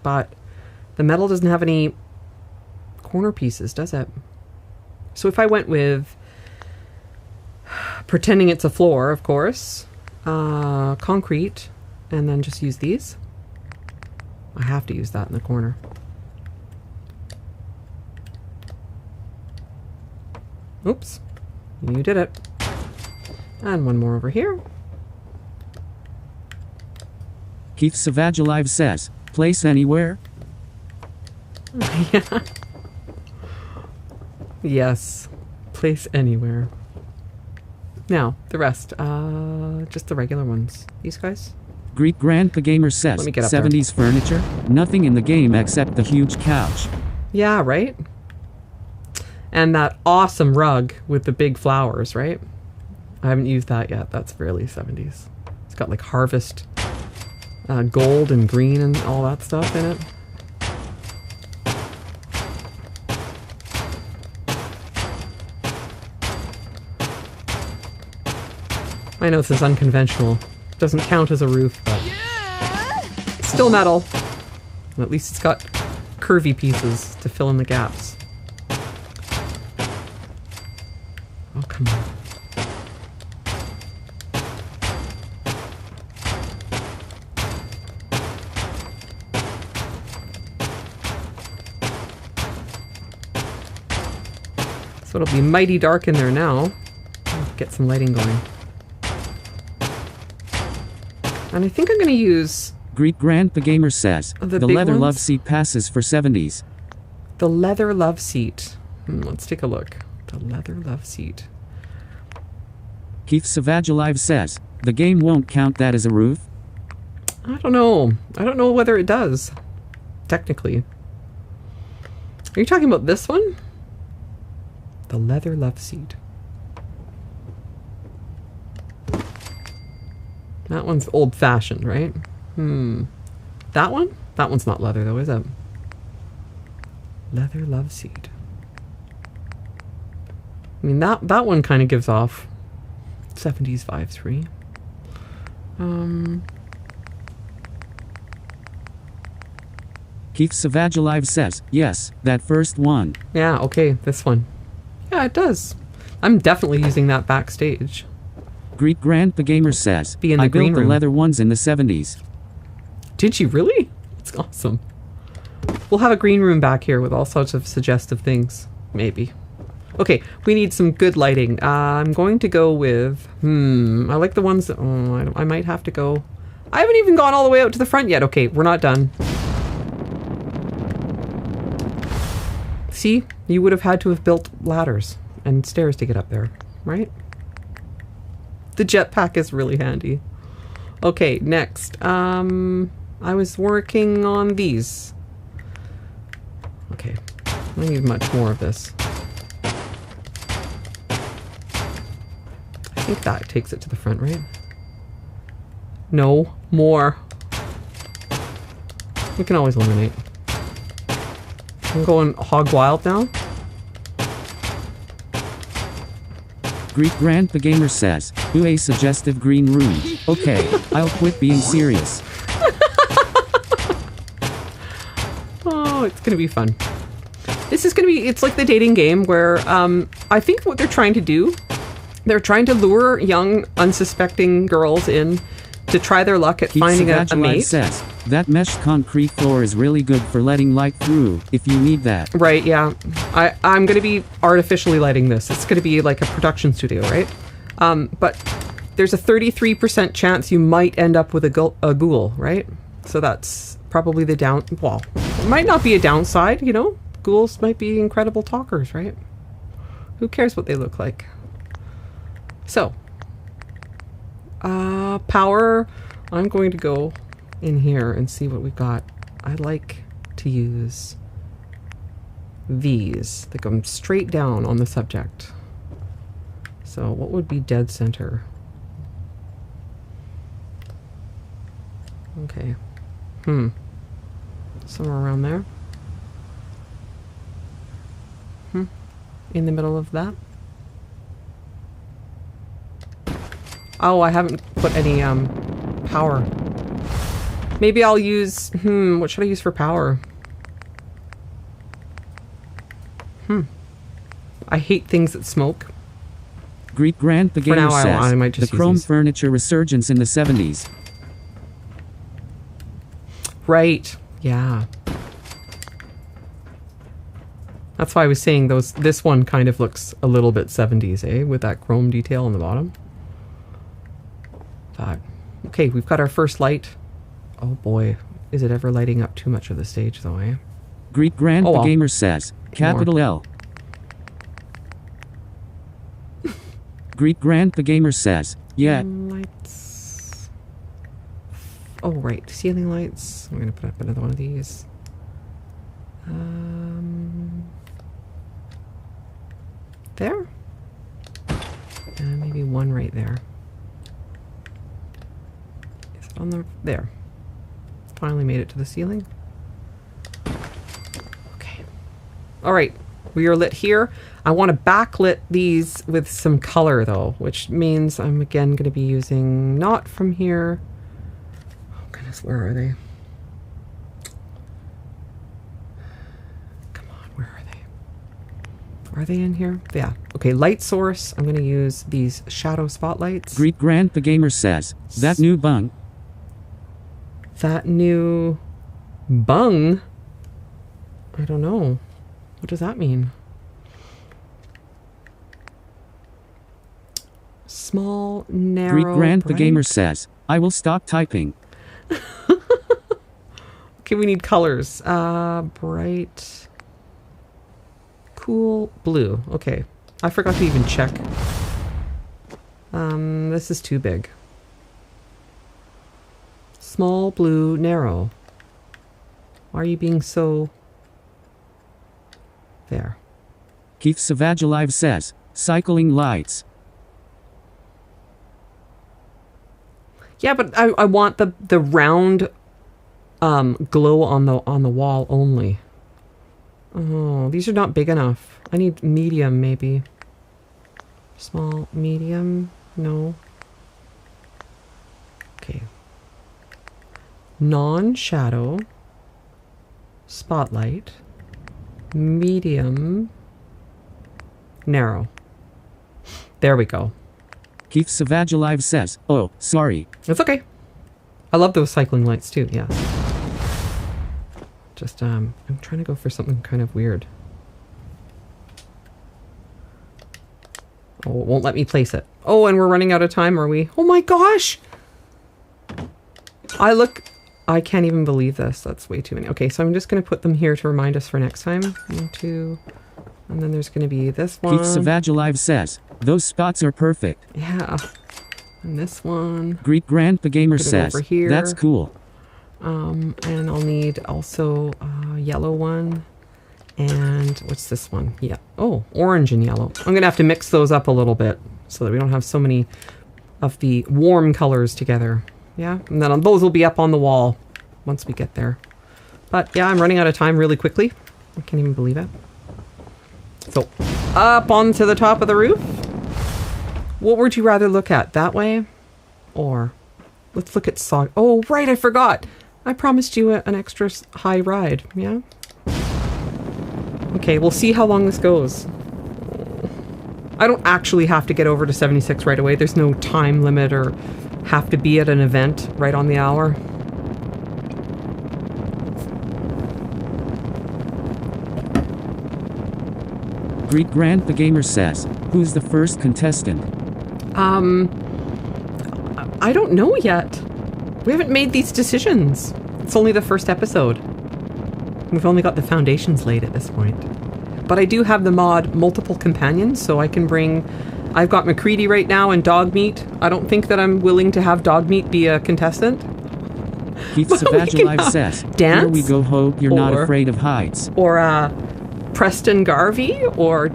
But the metal doesn't have any corner pieces, does it? So if I went with pretending it's a floor, of course, concrete, and then just use these. I have to use that in the corner. Oops. You did it. And 1 more over here. Keith Savage Alive says, place anywhere? Yeah. Yes. Place anywhere. Now, the rest. Just the regular ones. These guys? Greet Grant the Gamer says, Let me get up 70s furniture? Nothing in the game except the huge couch. Yeah, right? And that awesome rug with the big flowers, right? I haven't used that yet. That's really 70s. It's got like harvest gold and green and all that stuff in it. I know this is unconventional. Doesn't count as a roof, but it's still metal. And at least it's got curvy pieces to fill in the gaps. Oh, come on. So it'll be mighty dark in there now. I'll get some lighting going. And I think I'm going to use... Greet Grant the Gamer says, the leather love seat passes for 70s. The leather love seat. Let's take a look. The leather love seat. Keith Savage Alive says, the game won't count that as a roof? I don't know. I don't know whether it does. Technically. Are you talking about this one? The leather love seat. That one's old-fashioned, right? That one? That one's not leather, though, is it? Leather love seat. I mean, that one kind of gives off 70s vibes for me. Keith Savage Alive says, yes, that first one. Yeah, okay, this one. Yeah, it does. I'm definitely using that backstage. Greet Grant the Gamer says, Be in the I green built the room. leather ones in the 70s. Did you really? That's awesome. We'll have a green room back here with all sorts of suggestive things. Maybe. Okay, we need some good lighting. I'm going to go with... I like the ones that... Oh, I might have to go... I haven't even gone all the way out to the front yet. Okay, we're not done. See? You would have had to have built ladders and stairs to get up there, right? The jetpack is really handy. Okay, next. I was working on these. Okay, I need much more of this. I think that takes it to the front, right? No, more. We can always eliminate. I'm going hog wild now. Greet Grant the Gamer says, ooh, a suggestive green room. Okay, I'll quit being serious. Oh, it's gonna be fun. This is gonna be, it's like the dating game where I think what they're trying to do, they're trying to lure young, unsuspecting girls in to try their luck at Keith finding a Savage mate. says, that meshed concrete floor is really good for letting light through, if you need that. Right, yeah. I'm going to be artificially lighting this. It's going to be like a production studio, right? But there's a 33% chance you might end up with a ghoul, right? So that's probably the well, it might not be a downside, you know? Ghouls might be incredible talkers, right? Who cares what they look like? So, power, I'm going to go in here and see what we've got. I like to use these that come straight down on the subject. So what would be dead center? Okay. Somewhere around there. In the middle of that. Oh, I haven't put any power. Maybe I'll use what should I use for power? I hate things that smoke. Greet Grant the For now, Gamer says, I might just the use chrome these. furniture resurgence in the 70s. Right. Yeah. That's why I was saying this one kind of looks a little bit 70s, eh? With that chrome detail on the bottom. Okay, we've got our first light. Oh boy, is it ever lighting up too much of the stage though, eh? Greet Grant the Gamer says, capital L. Greet Grant the Gamer says, yeah. Lights. Oh right, ceiling lights. I'm gonna put up another one of these. There. And maybe one right there. Is it on the... There. Finally made it to the ceiling. Okay. Alright. We are lit here. I want to backlit these with some color though, which means I'm again going to be using not from here. Oh goodness, where are they? Come on, where are they? Are they in here? Yeah. Okay, light source. I'm going to use these shadow spotlights. Greet Grant the Gamer says, that new bung. That new bung? I don't know. What does that mean? Small, narrow, Greet Grant the bright? Gamer says, I will stop typing. Okay, we need colors. Bright, cool, blue. Okay, I forgot to even check. This is too big. Small, blue, narrow. Why are you being so... There. Keith Savage Alive says, cycling lights. Yeah, but I want the round glow on the wall only. Oh, these are not big enough. I need medium maybe. Small, medium, no. Okay. Non-shadow, spotlight, medium, narrow. There we go. Keith Savage Alive says, oh, sorry. It's okay. I love those cycling lights too, yeah. Just, I'm trying to go for something kind of weird. Oh, it won't let me place it. Oh, and we're running out of time, are we? Oh my gosh! I can't even believe this. That's way too many. Okay, so I'm just going to put them here to remind us for next time. 1, 2, and then there's going to be this one. Keith Savage Alive says, those spots are perfect. Yeah. And this one. Greet Grant the Gamer says, over here. that's cool. And I'll need also a yellow one. And what's this one? Yeah. Oh, orange and yellow. I'm going to have to mix those up a little bit so that we don't have so many of the warm colors together. Yeah. And then those will be up on the wall once we get there. But yeah, I'm running out of time really quickly. I can't even believe it. So up onto the top of the roof. What would you rather look at? That way? Or let's look at Slog. Oh, right. I forgot. I promised you an extra high ride. Yeah. Okay, we'll see how long this goes. I don't actually have to get over to 76 right away. There's no time limit or have to be at an event right on the hour. Greet Grant the Gamer says, who's the first contestant? I don't know yet. We haven't made these decisions. It's only the first episode. We've only got the foundations laid at this point. But I do have the mod multiple companions, so I can bring... I've got McCready right now and Dogmeat. I don't think that I'm willing to have Dogmeat be a contestant. Keith Savage Alive says, Dance, here we go, hope you're not afraid of heights. Or Preston Garvey, or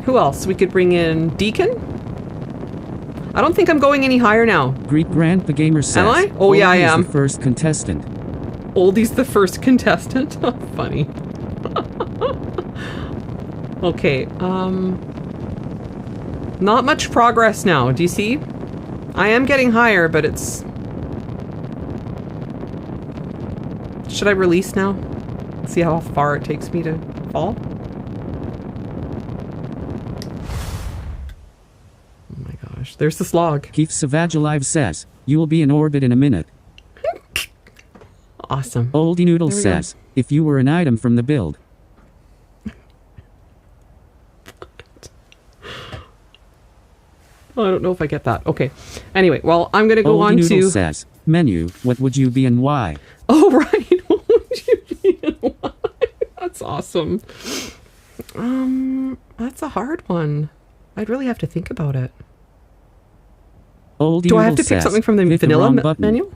who else? We could bring in Deacon. I don't think I'm going any higher now. Greet Grant the Gamer says, am I? Oh yeah, I am. The first contestant. Oldie's the first contestant. Funny. Okay, not much progress now. Do you see? I am getting higher, but it's... Should I release now? See how far it takes me to fall? Oh my gosh. There's the slog. Keith Savage Alive says, you will be in orbit in a minute. Awesome. Oldie Noodle says, if you were an item from the build. Oh, I don't know if I get that. Okay. Anyway, well, I'm going to go on Noodle to... says, menu, what would you be and why? Oh, right. What would you be and why? That's awesome. That's a hard one. I'd really have to think about it. Oldie Do I have Noodle to pick says, something from the hit the vanilla wrong button. menu?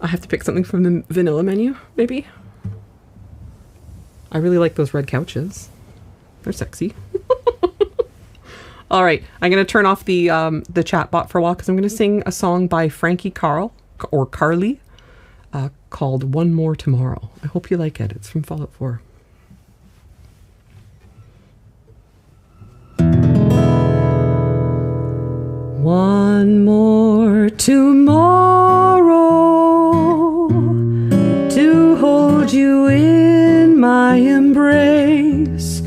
I have to pick something from the vanilla menu, maybe? I really like those red couches. They're sexy. All right, I'm going to turn off the chat bot for a while because I'm going to sing a song by Frankie Carl, or Carly, called One More Tomorrow. I hope you like it. It's from Fallout 4. One more tomorrow to hold you in my embrace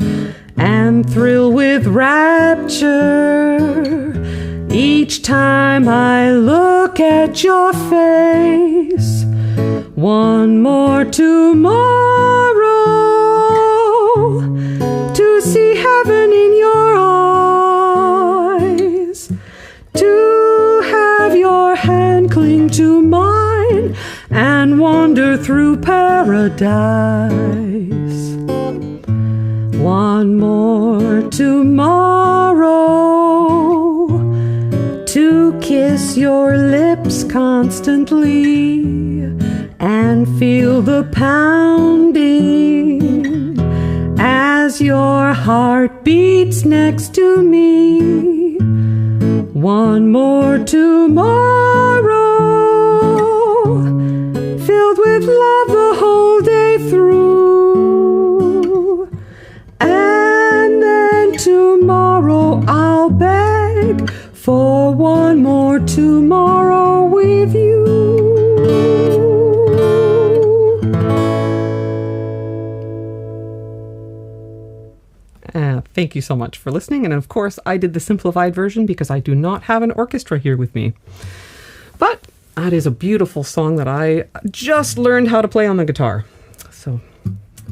and thrill with rapture each time I look at your face. One more tomorrow to see heaven in your eyes, to have your hand cling to mine and wander through paradise. One more tomorrow to kiss your lips constantly and feel the pounding as your heart beats next to me. One more tomorrow filled with love the whole day through. And then tomorrow I'll beg for one more tomorrow with you. Thank you so much for listening. And of course, I did the simplified version because I do not have an orchestra here with me. But that is a beautiful song that I just learned how to play on the guitar. So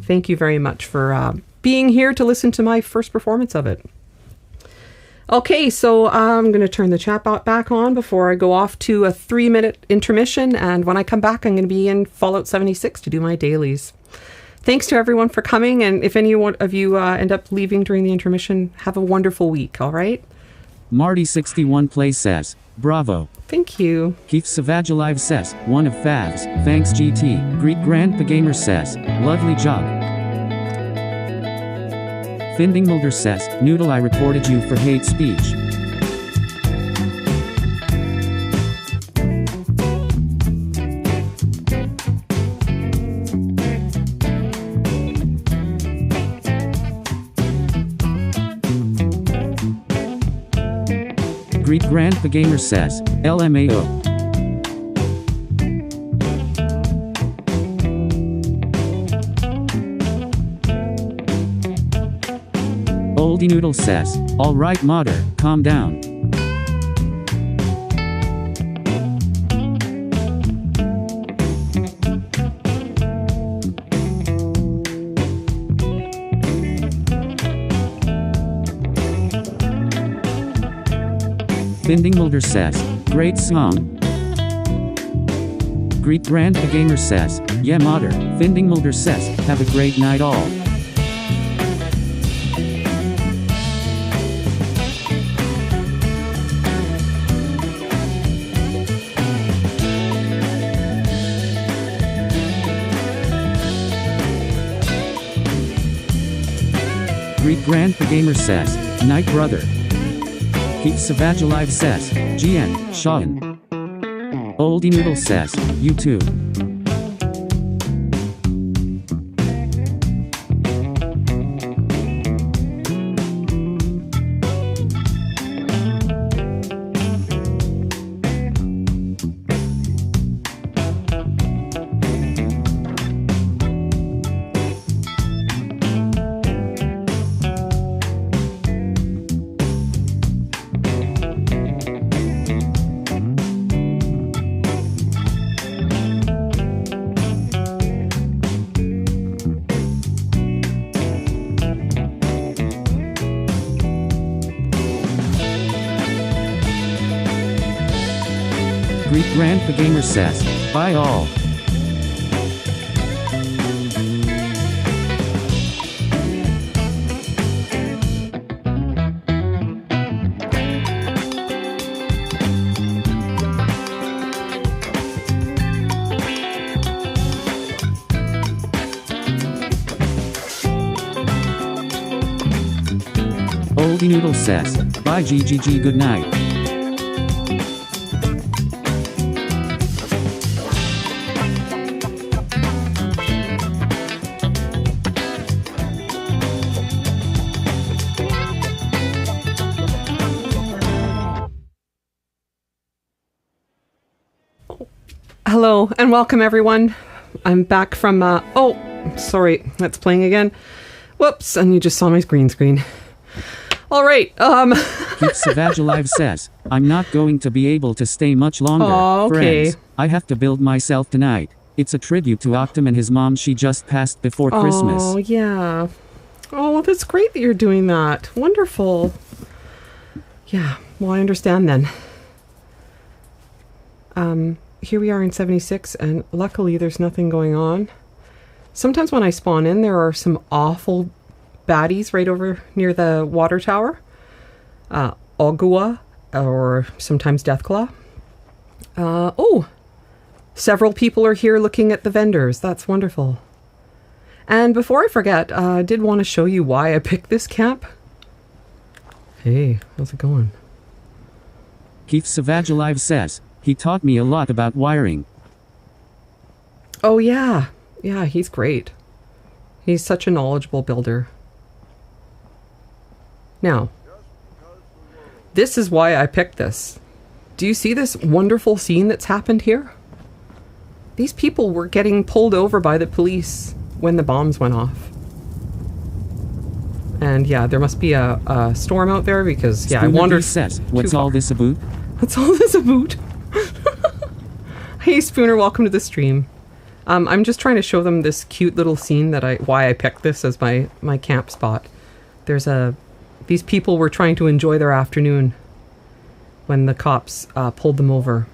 thank you very much for being here to listen to my first performance of it. Okay, so I'm going to turn the chat bot back on before I go off to a 3-minute intermission. And when I come back, I'm going to be in Fallout 76 to do my dailies. Thanks to everyone for coming. And if any of you end up leaving during the intermission, have a wonderful week, all right? Marty61 Play says, bravo. Thank you. Keith Savage Alive says, one of favs, thanks GT. Greet Grant the Gamer says, lovely job. Finding Mulder says, Noodle, I reported you for hate speech. Greet Grant the Gamer says, LMAO. Oldie Noodle says, alright modder, calm down. Finding Mulder says, great song. Greet Brand the Gamer says, yeah modder. Finding Mulder says, have a great night all. Greet Brand the Gamer says, night brother. Keep Savage Alive says, GN, Shawn. Oldie Noodle says, you too. Greet Grant the Gamer says, bye all. Oldie Noodle says, bye GGG good night. Hello and welcome everyone. I'm back from oh, sorry, that's playing again. Whoops, and you just saw my green screen. All right. Keep Savage Alive says, I'm not going to be able to stay much longer. Oh, okay. Friends, I have to build myself tonight. It's a tribute to Octum and his mom. She just passed before Christmas. Oh, yeah. Oh, that's great that you're doing that. Wonderful. Yeah, well, I understand then. Here we are in 76, and luckily there's nothing going on. Sometimes when I spawn in, there are some awful baddies right over near the water tower. Ogua, or sometimes Deathclaw. Oh, several people are here looking at the vendors. That's wonderful. And before I forget, I did want to show you why I picked this camp. Hey, how's it going? Keith Savage Alive says, he taught me a lot about wiring. Oh yeah. Yeah, he's great. He's such a knowledgeable builder. Now, this is why I picked this. Do you see this wonderful scene that's happened here? These people were getting pulled over by the police when the bombs went off. And yeah, there must be a storm out there because, yeah, Spooner I wandered. Says, what's all this about? What's all this about? Hey Spooner, welcome to the stream. I'm just trying to show them this cute little scene that why I picked this as my camp spot. These people were trying to enjoy their afternoon when the cops pulled them over,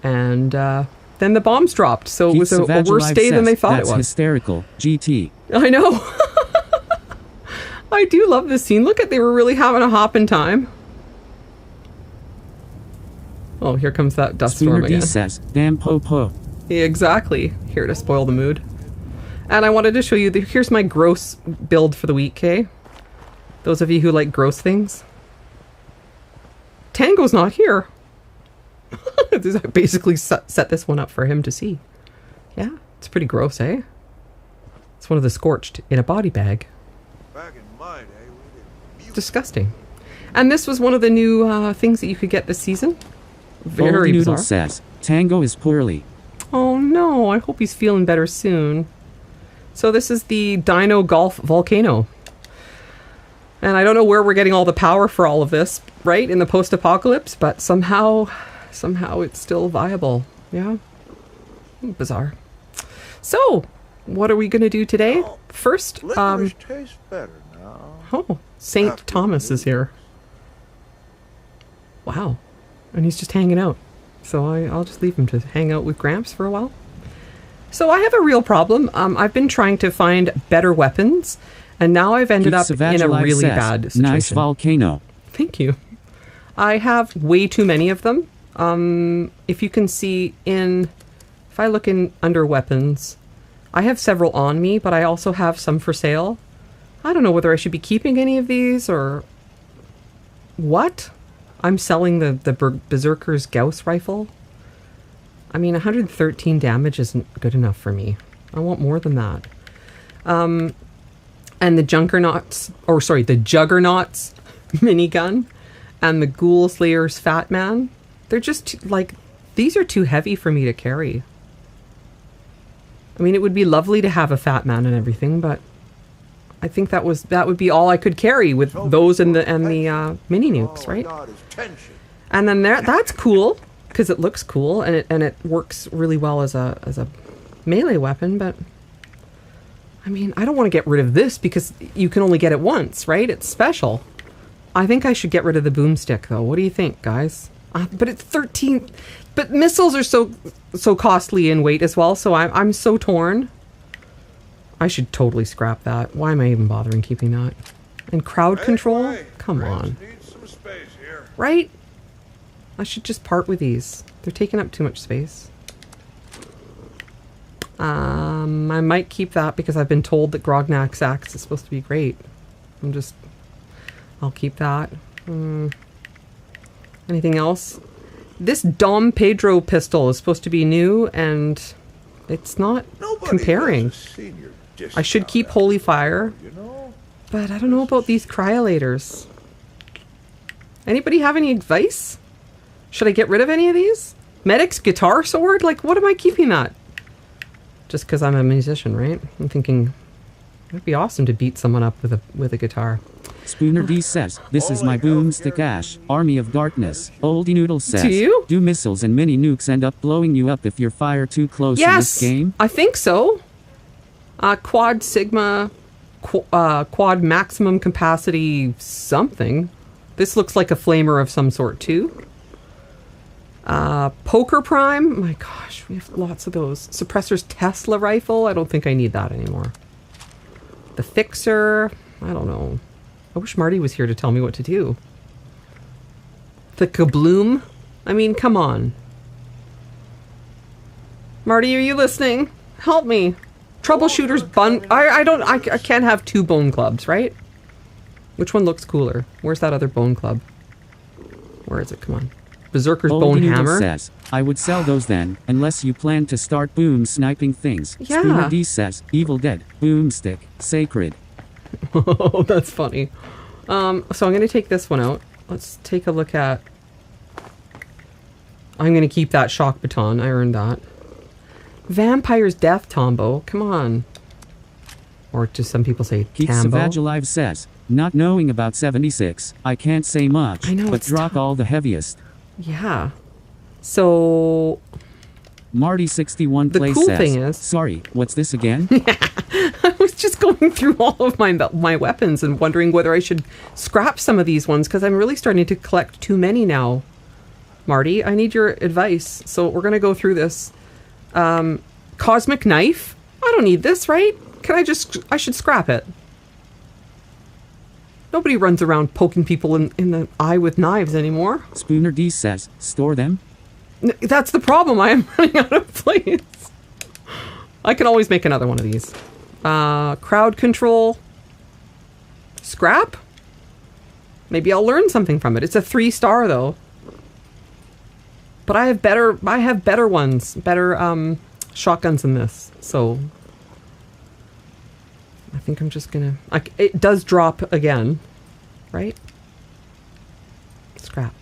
and then the bombs dropped. So it was a worse day than they thought it was. That's hysterical. GT. I know. I do love this scene. Look they were really having a hoppin' time. Oh, here comes that dust storm again. Says, damn po-po. Yeah, exactly. Here to spoil the mood. And I wanted to show you, here's my gross build for the week, okay? Those of you who like gross things. Tango's not here. I basically set this one up for him to see. Yeah, it's pretty gross, eh? It's one of the scorched in a body bag. Back in my day, we did disgusting. And this was one of the new things that you could get this season. Very bizarre. Says, Tango is poorly. Oh no, I hope he's feeling better soon. So this is the Dino Golf Volcano. And I don't know where we're getting all the power for all of this, right? In the post-apocalypse, but somehow it's still viable. Yeah? Bizarre. So, what are we going to do today? First, licorice tastes better now. Oh, St. Thomas is here. Wow. and he's just hanging out. So I'll just leave him to hang out with Gramps for a while. So I have a real problem. I've been trying to find better weapons, and now I've ended up in a really bad situation. Nice volcano. Thank you. I have way too many of them. If you can see if I look in under weapons, I have several on me, but I also have some for sale. I don't know whether I should be keeping any of these or what. I'm selling the Berserker's Gauss rifle. I mean, 113 damage isn't good enough for me. I want more than that. And the Juggernauts minigun and the Ghoul Slayer's Fat Man. They're just these are too heavy for me to carry. I mean, it would be lovely to have a Fat Man and everything, but I think that would be all I could carry with those and the mini nukes, right? And then that's cool because it looks cool and it works really well as a melee weapon. But I mean, I don't want to get rid of this because you can only get it once, right? It's special. I think I should get rid of the boomstick though. What do you think, guys? But it's 13. But missiles are so costly in weight as well. So I'm so torn. I should totally scrap that. Why am I even bothering keeping that? And crowd control? Come on. Right? I should just part with these. They're taking up too much space. I might keep that because I've been told that Grognak's axe is supposed to be great. I'll keep that. Anything else? This Dom Pedro pistol is supposed to be new and it's not comparing. I should keep Holy Fire, but I don't know about these cryolators. Anybody have any advice? Should I get rid of any of these? Medic's guitar sword? What am I keeping that? Just because I'm a musician, right? I'm thinking it'd be awesome to beat someone up with a guitar. Spooner D says, this is my boomstick Ash, Army of Darkness. Oldie Noodle says, to you? Do missiles and mini nukes end up blowing you up if you fire too close in this game? I think so. Quad Sigma, quad maximum capacity something. This looks like a flamer of some sort too. Poker Prime, my gosh, we have lots of those. Suppressor's Tesla rifle, I don't think I need that anymore. The Fixer, I don't know. I wish Marty was here to tell me what to do. The Kabloom, I mean, come on. Marty, are you listening? Help me. Troubleshooter's bun. I can't have two bone clubs, right? Which one looks cooler? Where's that other bone club? Where is it? Come on. Berserker's Bone Hammer. Says, I would sell those then, unless you plan to start boom sniping things. Yeah. Spooner D says, Evil Dead, boomstick, sacred. Oh, that's funny. So I'm going to take this one out. Let's take a look at... I'm going to keep that shock baton. I earned that. Vampire's Death Tombo. Come on. Or just some people say Keith Tambo. Savage Alive says, not knowing about 76, I can't say much, I know, but it's rock tough. all the heaviest. Yeah. So... Marty61 The Play cool says, thing is... sorry, what's this again? I was just going through all of my weapons and wondering whether I should scrap some of these ones because I'm really starting to collect too many now. Marty, I need your advice. So we're going to go through this. Cosmic Knife? I don't need this, right? I should scrap it. Nobody runs around poking people in the eye with knives anymore. Spooner D says, store them? That's the problem. I am running out of place. I can always make another one of these. Crowd control. Scrap? Maybe I'll learn something from it. It's a 3-star though. But I have better ones. Better shotguns than this. So I think I'm just gonna... it does drop again. Right? Scrap.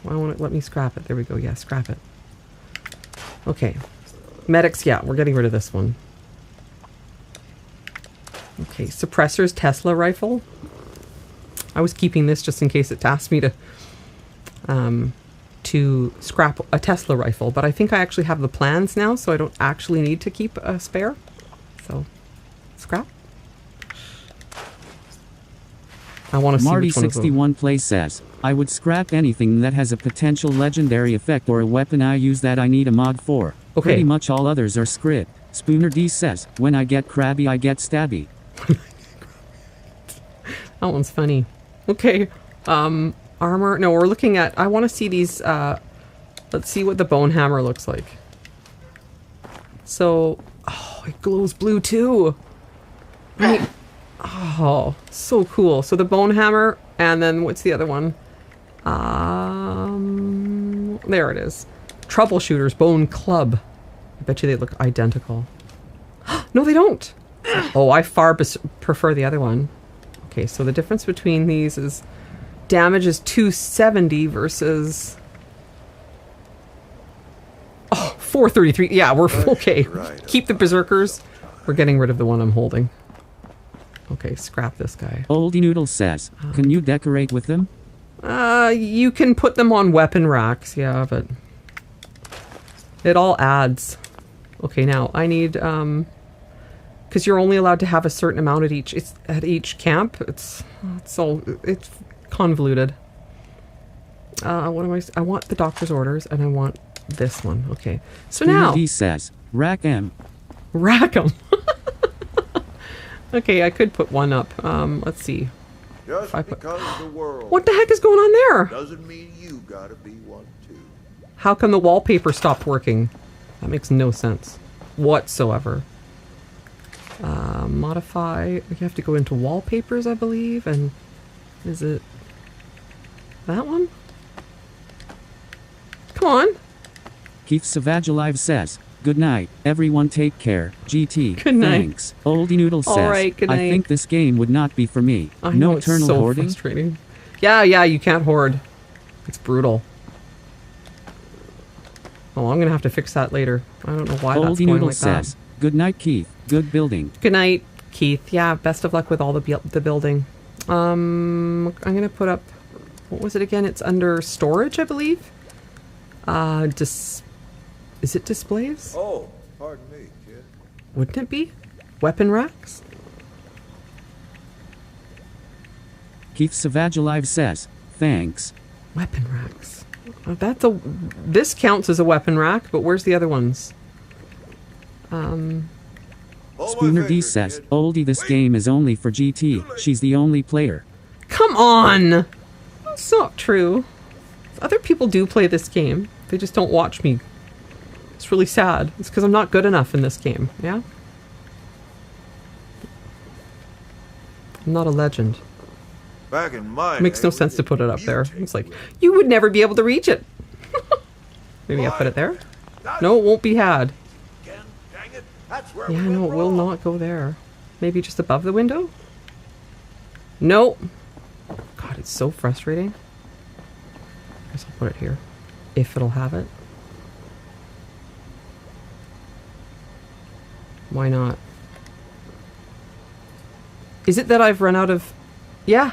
Why won't it let me scrap it? There we go. Yeah, scrap it. Okay. Medics, yeah, we're getting rid of this one. Okay, Suppressor's Tesla rifle. I was keeping this just in case it asked me to scrap a Tesla rifle, but I think I actually have the plans now, so I don't actually need to keep a spare. So, scrap. I want to see which one of those. Marty61 Play says, I would scrap anything that has a potential legendary effect or a weapon I use that I need a mod for. Okay. Pretty much all others are script. Spooner D says, when I get crabby I get stabby. That one's funny. Okay. Armor. No, we're looking at... I want to see these... let's see what the bone hammer looks like. So... Oh, it glows blue too. I mean, oh, so cool. So the bone hammer, and then what's the other one? There it is. Troubleshooter's bone club. I bet you they look identical. No, they don't. Oh, I far prefer the other one. Okay, so the difference between these is damage is 270 versus 433. Yeah, we're okay. Right. Keep the berserkers. We're getting rid of the one I'm holding. Okay, scrap this guy. Oldie Noodle says, can you decorate with them? You can put them on weapon racks, yeah, but it all adds. Okay, now I need because you're only allowed to have a certain amount at each camp. It's convoluted. What am I want the doctor's orders, and I want this one. Okay, so now he says, rack 'em. Rack 'em. Okay, I could put one up. Let's see. Just because the world What the heck is going on there? doesn't mean you gotta be one too. How come the wallpaper stopped working? That makes no sense whatsoever. Modify. You have to go into wallpapers, I believe, and is it that one? Come on. Keith Savage Alive says, good night, everyone take care, GT, Good night. thanks. Oldie Noodle says, All right, good I night. think this game would not be for me. I know, it's Nocturnal so hoarding? frustrating. Yeah, you can't hoard. It's brutal. Oh, I'm gonna have to fix that later. I don't know why that's Oldie going Noodle like says, good night Keith, good building. that. Good night, Keith. Yeah, best of luck with all the building. I'm gonna put up. What was it again? It's under storage, I believe. Is it displays? Oh, pardon me, kid. Wouldn't it be? Weapon racks? Keith Savage Alive says, thanks. Weapon racks. This counts as a weapon rack, but where's the other ones? Hold my Spooner D finger, says, kid. Oldie this Wait. game is only for GT, she's the only player. Come on! That's not true. Other people do play this game. They just don't watch me. It's really sad. It's because I'm not good enough in this game, yeah? I'm not a legend. Back in my It makes day, no we sense to didn't put it up there. mutate It's like, with it. you would never be able to reach it. Maybe I'll put it there. No, it won't be had. Again, dang it. That's where Yeah, we no, went it will wrong. not go there. Maybe just above the window? No. God, it's so frustrating. I guess I'll put it here. If it'll have it. Why not? Is it that I've run out of... Yeah.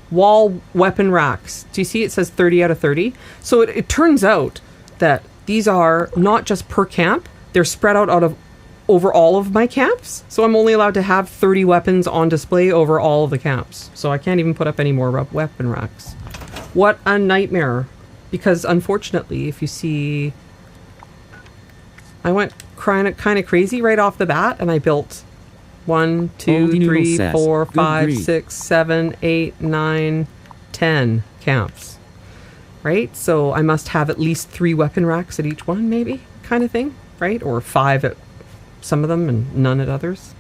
Wall weapon racks. Do you see it says 30 out of 30? So it turns out that these are not just per camp. They're spread out over all of my camps. So I'm only allowed to have 30 weapons on display over all of the camps. So I can't even put up any more weapon racks. What a nightmare. Because unfortunately, if you see... I went kind of crazy right off the bat, and I built 1, 2, Oldie Noodle 3, says, 4, "Good 5, grief." 6, 7, 8, 9, 10 camps. Right? So I must have at least 3 weapon racks at each one, maybe, kind of thing. Right? Or 5 at some of them and none at others.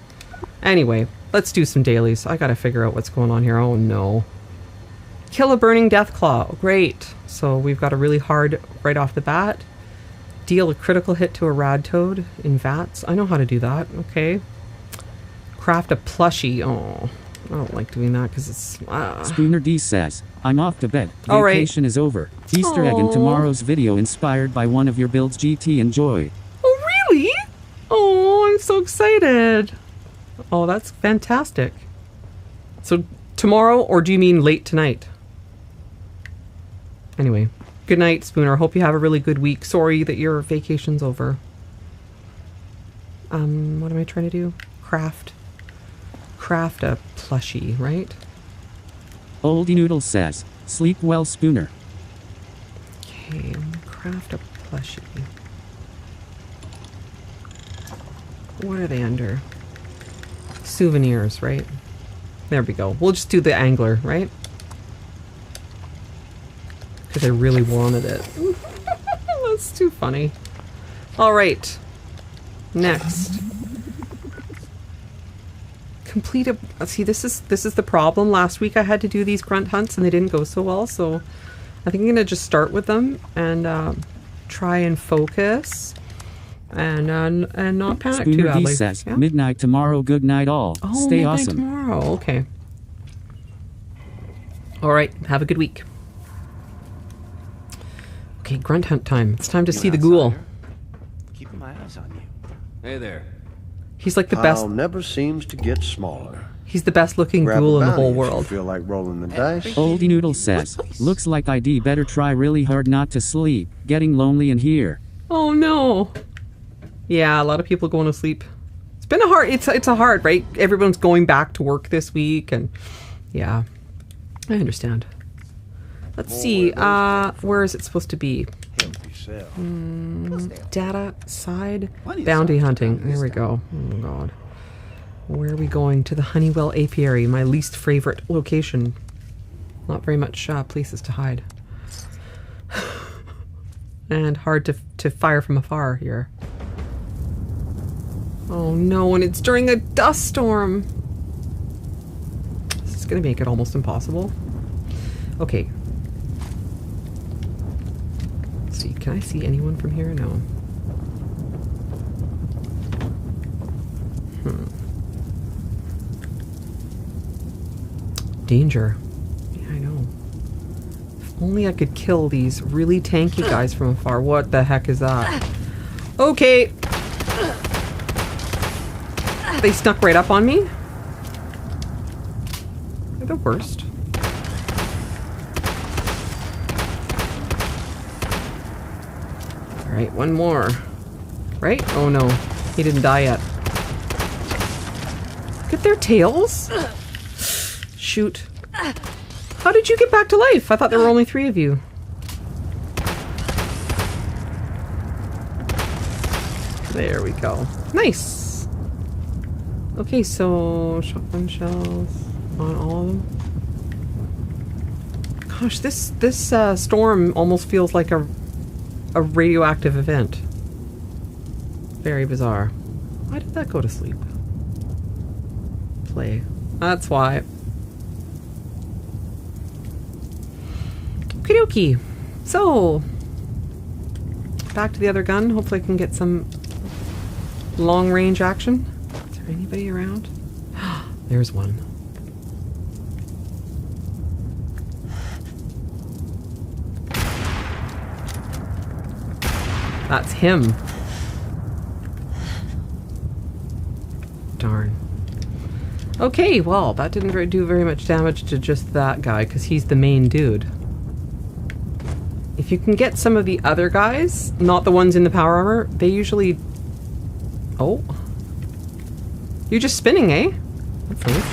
Anyway, let's do some dailies. I gotta figure out what's going on here. Oh no. Kill a burning deathclaw. Great. So we've got a really hard right off the bat. Deal a critical hit to a rad toad in vats. I know how to do that. Okay. Craft a plushie. Oh, I don't like doing that because it's... Spooner D says, I'm off to bed. All right. Vacation is over. Easter egg in Aw. tomorrow's video inspired by one of your builds GT. Enjoy. Oh, really? Oh, I'm so excited. Oh, that's fantastic. So tomorrow, or do you mean late tonight? Anyway, good night, Spooner. Hope you have a really good week. Sorry that your vacation's over. What am I trying to do? Craft a plushie, right? Oldie Noodle says, sleep well, Spooner. Okay, craft a plushie. What are they under? Souvenirs, right? There we go. We'll just do the angler, right? Because I really wanted it. That's too funny. All right. Next. Complete a... See, this is the problem. Last week I had to do these grunt hunts and they didn't go so well, so I think I'm going to just start with them and try and focus and not panic too Spooner D badly. says, Yeah? midnight tomorrow, good night all. Oh, Stay midnight awesome. tomorrow. Okay. All right. Have a good week. Okay, grunt hunt time. It's time to see the ghoul. Keeping my eyes on you. Hey there. He's like the best. Pile never seems to get smaller. He's the best looking Grab ghoul a in the bounty whole if you world. feel like rolling the dice. Oldie Noodle says, looks like ID better try really hard not to sleep. Getting lonely in here. Oh no. Yeah, a lot of people going to sleep. It's been a hard. It's a hard, right? Everyone's going back to work this week, and yeah, I understand. Let's see. Where is it supposed to be? Healthy self. Data side bounty hunting. There we go. Oh god. Where are we going? To the Honeywell Apiary, my least favorite location. Not very much places to hide. And hard to fire from afar here. Oh no, and it's during a dust storm. This is gonna make it almost impossible. Okay. Let's see, can I see anyone from here? No. Danger. Yeah, I know. If only I could kill these really tanky guys from afar. What the heck is that? Okay. They snuck right up on me. They're the worst. Alright, one more. Right? Oh no. He didn't die yet. Look at their tails. Shoot. How did you get back to life? I thought there were only 3 of you. There we go. Nice. Okay, so shotgun shells on all of them. Gosh, this storm almost feels like a radioactive event. Very bizarre. Why did that go to sleep? Play. That's why. Okie dokie. So, back to the other gun. Hopefully I can get some long range action. Is there anybody around? There's one. That's him. Darn. Okay, well, that didn't do very much damage to just that guy, because he's the main dude. If you can get some of the other guys, not the ones in the power armor, they usually... Oh. You're just spinning, eh? That's nice.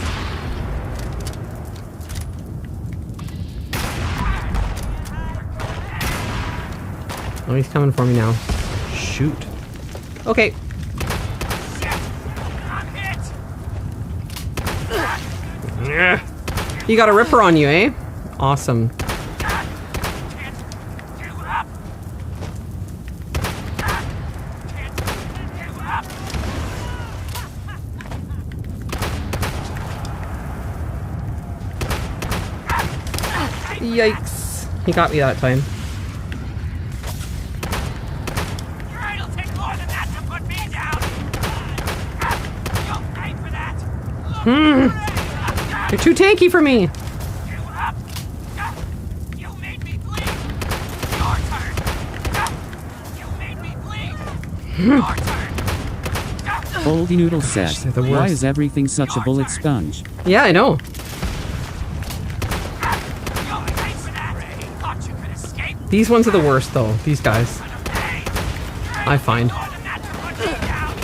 Oh, he's coming for me now. Shoot. Okay. You got a ripper on you, eh? Awesome. Yikes. He got me that time. It'll take more than that to put me down. You'll pay for that. You're too tanky for me. You made me bleed. Your turn. You made me bleed. Your turn. Oldie Noodle says, they're the why worst. is everything such a bullet sponge? Yeah, I know. You'll pay for that. Thought you could escape. These ones are the worst, though. These guys. I find. More than that to put me down.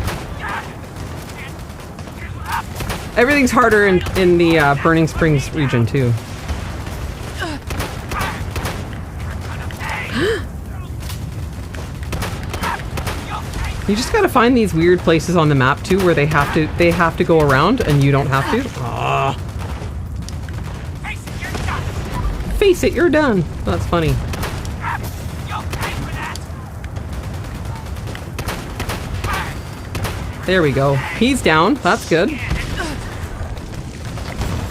Everything's harder in the Burning Springs region, too. You just gotta find these weird places on the map too where they have to go around and you don't have to. Ah. Face it, you're done. That's funny. You'll pay for that. There we go. He's down. That's good.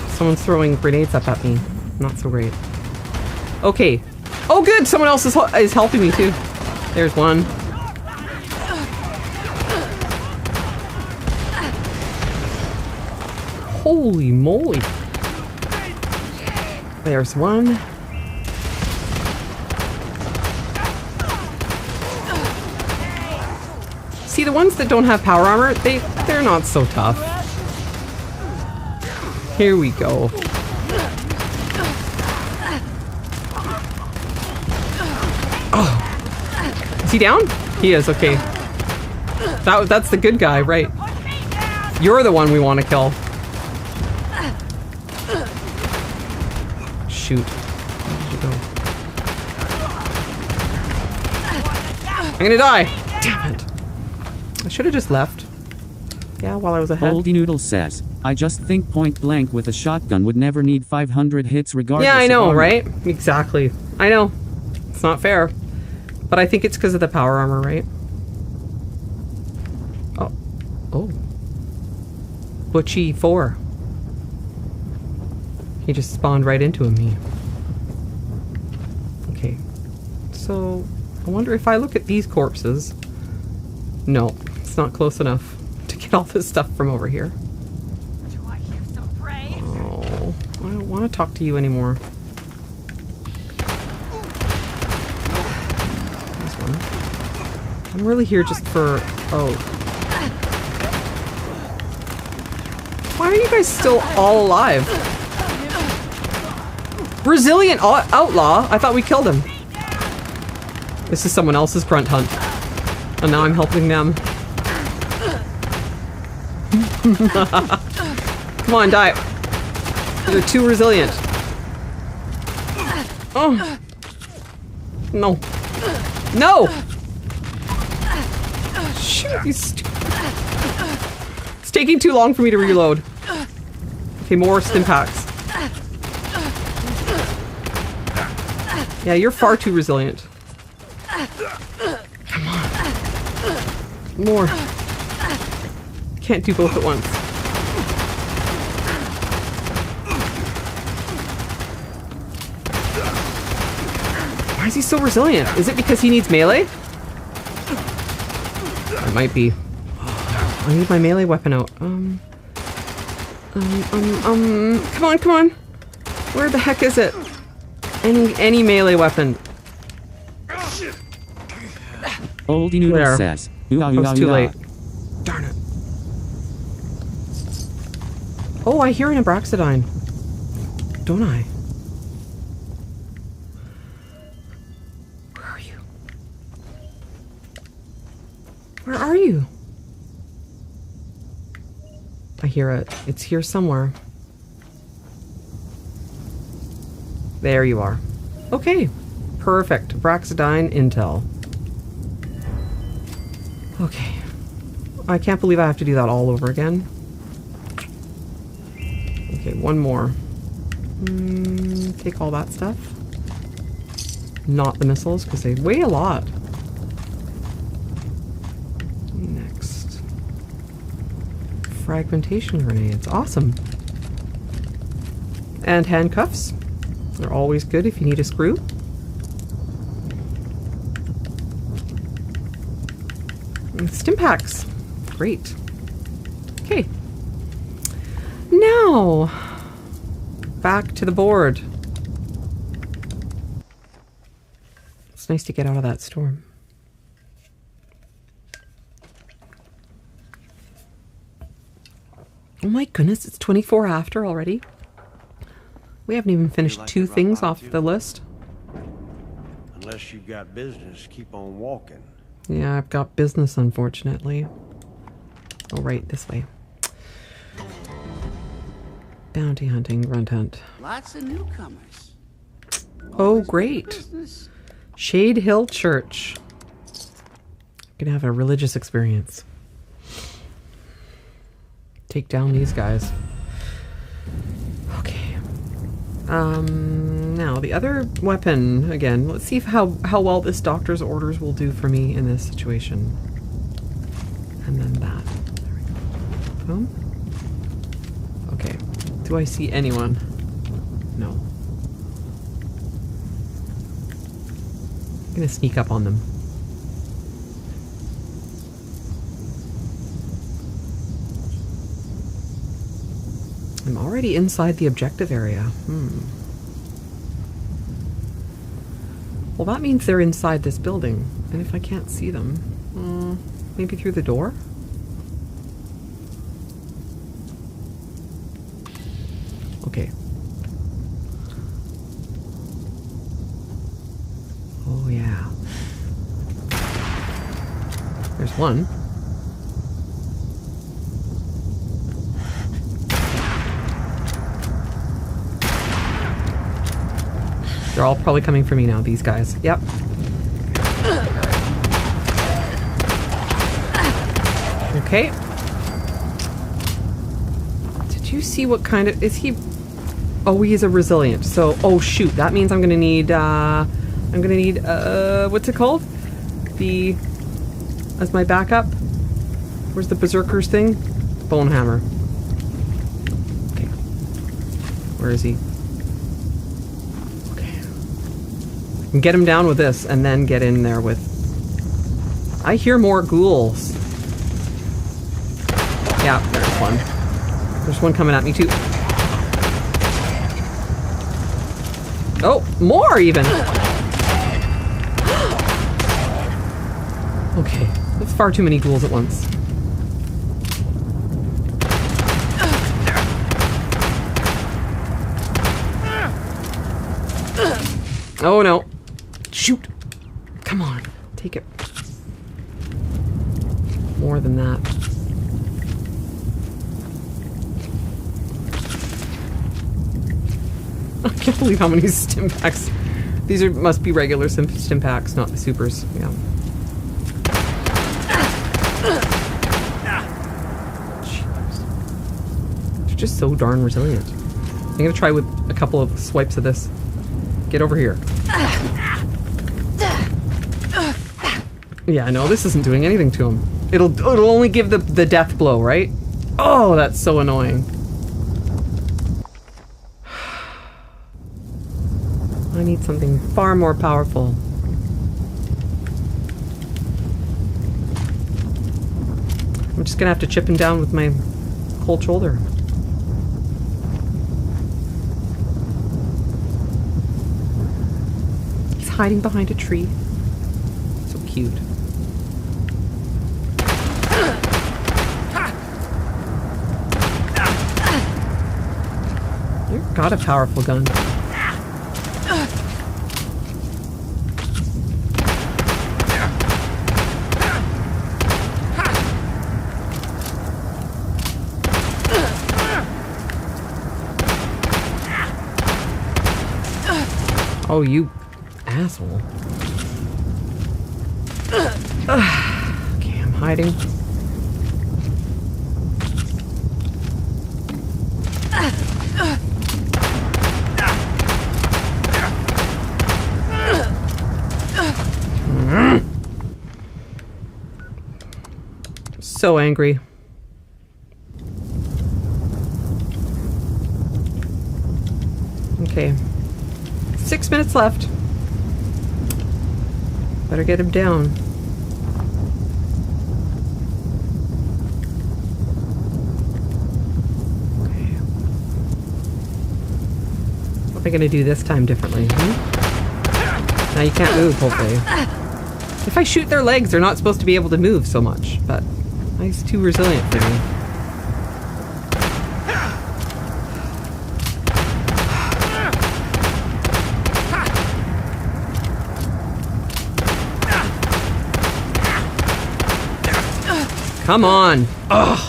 Someone's throwing grenades up at me. Not so great. Okay. Oh, good. Someone else is helping me too. There's one. Holy moly. There's one. See, the ones that don't have power armor, they're not so tough. Here we go. Oh. Is he down? He is, okay. That's the good guy, right. You're the one we want to kill. Shoot. Where'd you go? I'm gonna die! Damn it. I should have just left. Yeah, while I was ahead. Oldie Noodle says, I just think point blank with a shotgun would never need 500 hits regardless. Yeah, I know, of armor. right? Exactly. I know. It's not fair. But I think it's because of the power armor, right? Oh. Oh. Butchie 4. He just spawned right into me. Okay. So, I wonder if I look at these corpses. No, it's not close enough to get all this stuff from over here. Do I hear some praise? Oh, I don't want to talk to you anymore. There's one. I'm really here just for... Oh. Why are you guys still all alive? Resilient outlaw? I thought we killed him. This is someone else's grunt hunt. And now I'm helping them. Come on, die. You're too resilient. Oh. No. No! Shoot, you stupid. It's taking too long for me to reload. Okay, more stim packs. Yeah, you're far too resilient. Come on. More. Can't do both at once. Why is he so resilient? Is it because he needs melee? It might be. I need my melee weapon out. Come on, come on. Where the heck is it? Any melee weapon. Oldie Noodle There. says, I was too late. Darn it. Oh, I hear an abraxadine. Don't I? Where are you? Where are you? I hear it. It's here somewhere. There you are. Okay. Perfect. Abraxadine intel. Okay. I can't believe I have to do that all over again. Okay, one more. Take all that stuff. Not the missiles, because they weigh a lot. Next. Fragmentation grenades. Awesome. And handcuffs. They're always good if you need a screw. And stim packs. Great. Okay. Now, back to the board. It's nice to get out of that storm. Oh my goodness, it's 24 after already. We haven't even finished two things off the list. Unless you've got business, keep on walking. Yeah, I've got business, unfortunately. Oh, right, this way. Bounty hunting, grunt hunt. Lots of newcomers. Oh, great. Business. Shade Hill Church. Gonna have a religious experience. Take down these guys. Okay. Now the other weapon again. Let's see how well this doctor's orders will do for me in this situation. And then that. There we go. Boom. Okay. Do I see anyone? No. I'm gonna sneak up on them. I'm already inside the objective area. Well, that means they're inside this building. And if I can't see them, maybe through the door? Okay. Oh, yeah. There's one. They're all probably coming for me now, these guys. Yep. Okay. Did you see what kind of... Is he... Oh, he's a resilient. So, oh shoot, that means I'm gonna need, what's it called? As my backup? Where's the berserkers thing? Bone hammer. Okay. Where is he? And get him down with this, and then get in there with... I hear more ghouls. Yeah, there's one. There's one coming at me, too. Oh, more, even! Okay, that's far too many ghouls at once. Oh, no. Shoot! Come on, take it. More than that. I can't believe how many stim packs. These must be regular stim packs, not the supers. Yeah. Jeez. They're just so darn resilient. I'm gonna try with a couple of swipes of this. Get over here. Yeah, no, this isn't doing anything to him. It'll only give the death blow, right? Oh, that's so annoying. I need something far more powerful. I'm just gonna have to chip him down with my cold shoulder. He's hiding behind a tree. So cute. You've got a powerful gun. Oh, you asshole. Okay, I'm hiding. So angry. Okay. 6 minutes left. Better get him down. Okay. What am I gonna do this time differently? Now you can't move, hopefully. If I shoot their legs, they're not supposed to be able to move so much, but he's too resilient for me. Come on! Ugh!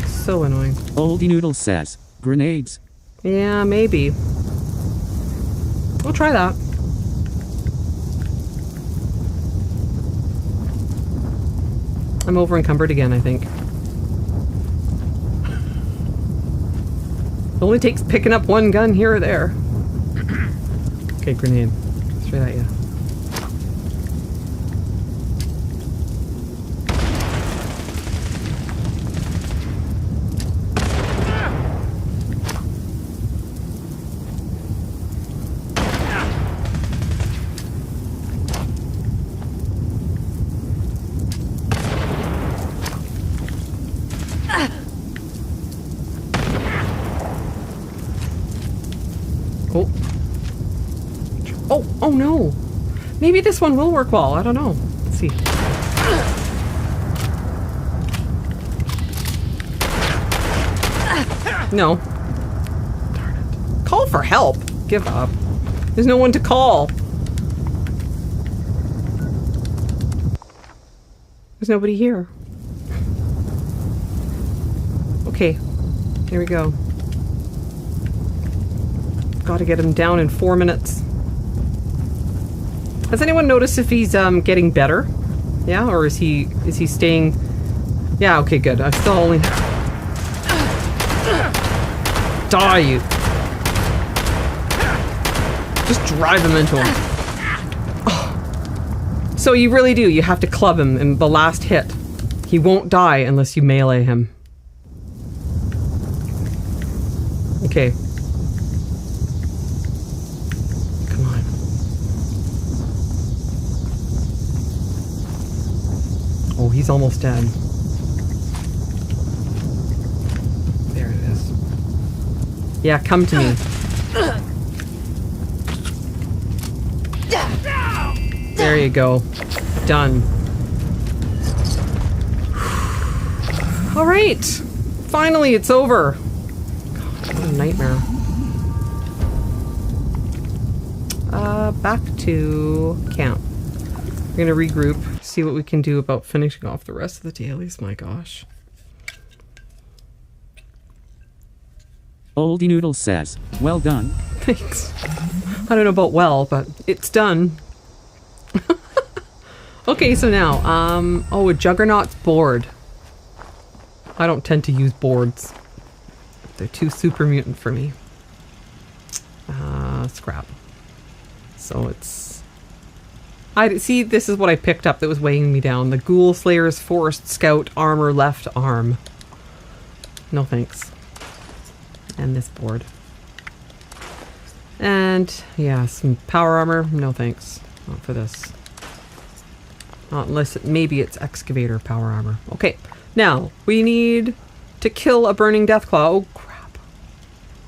So annoying. Oldie Noodle says, grenades. Yeah, maybe. We'll try that. I'm over encumbered again, I think. It only takes picking up one gun here or there. Okay, grenade. Straight at you. Oh no! Maybe this one will work well. I don't know. Let's see. No. Darn it. Call for help. Give up. There's no one to call. There's nobody here. Okay. Here we go. Gotta get him down in 4 minutes. Has anyone noticed if he's getting better? Yeah, or is he staying? Yeah, okay, good. I still only die you. Just drive him into him. Oh. So you really do. You have to club him in the last hit. He won't die unless you melee him. Okay. Oh, he's almost dead. There it is. Yeah, come to me. There you go. Done. Alright. Finally, it's over. God, what a nightmare. Back to camp. We're gonna regroup, see what we can do about finishing off the rest of the dailies. My gosh. Oldie Noodle says, well done. Thanks. I don't know about well, but it's done. Okay, so now, oh, a Juggernaut's board. I don't tend to use boards. They're too super mutant for me. Scrap. So it's... see, this is what I picked up that was weighing me down. The Ghoul Slayer's Forest Scout Armor Left Arm. No thanks. And this board. And, yeah, some power armor. No thanks. Not for this. Not unless maybe it's excavator power armor. Okay, now, we need to kill a burning deathclaw. Oh, crap.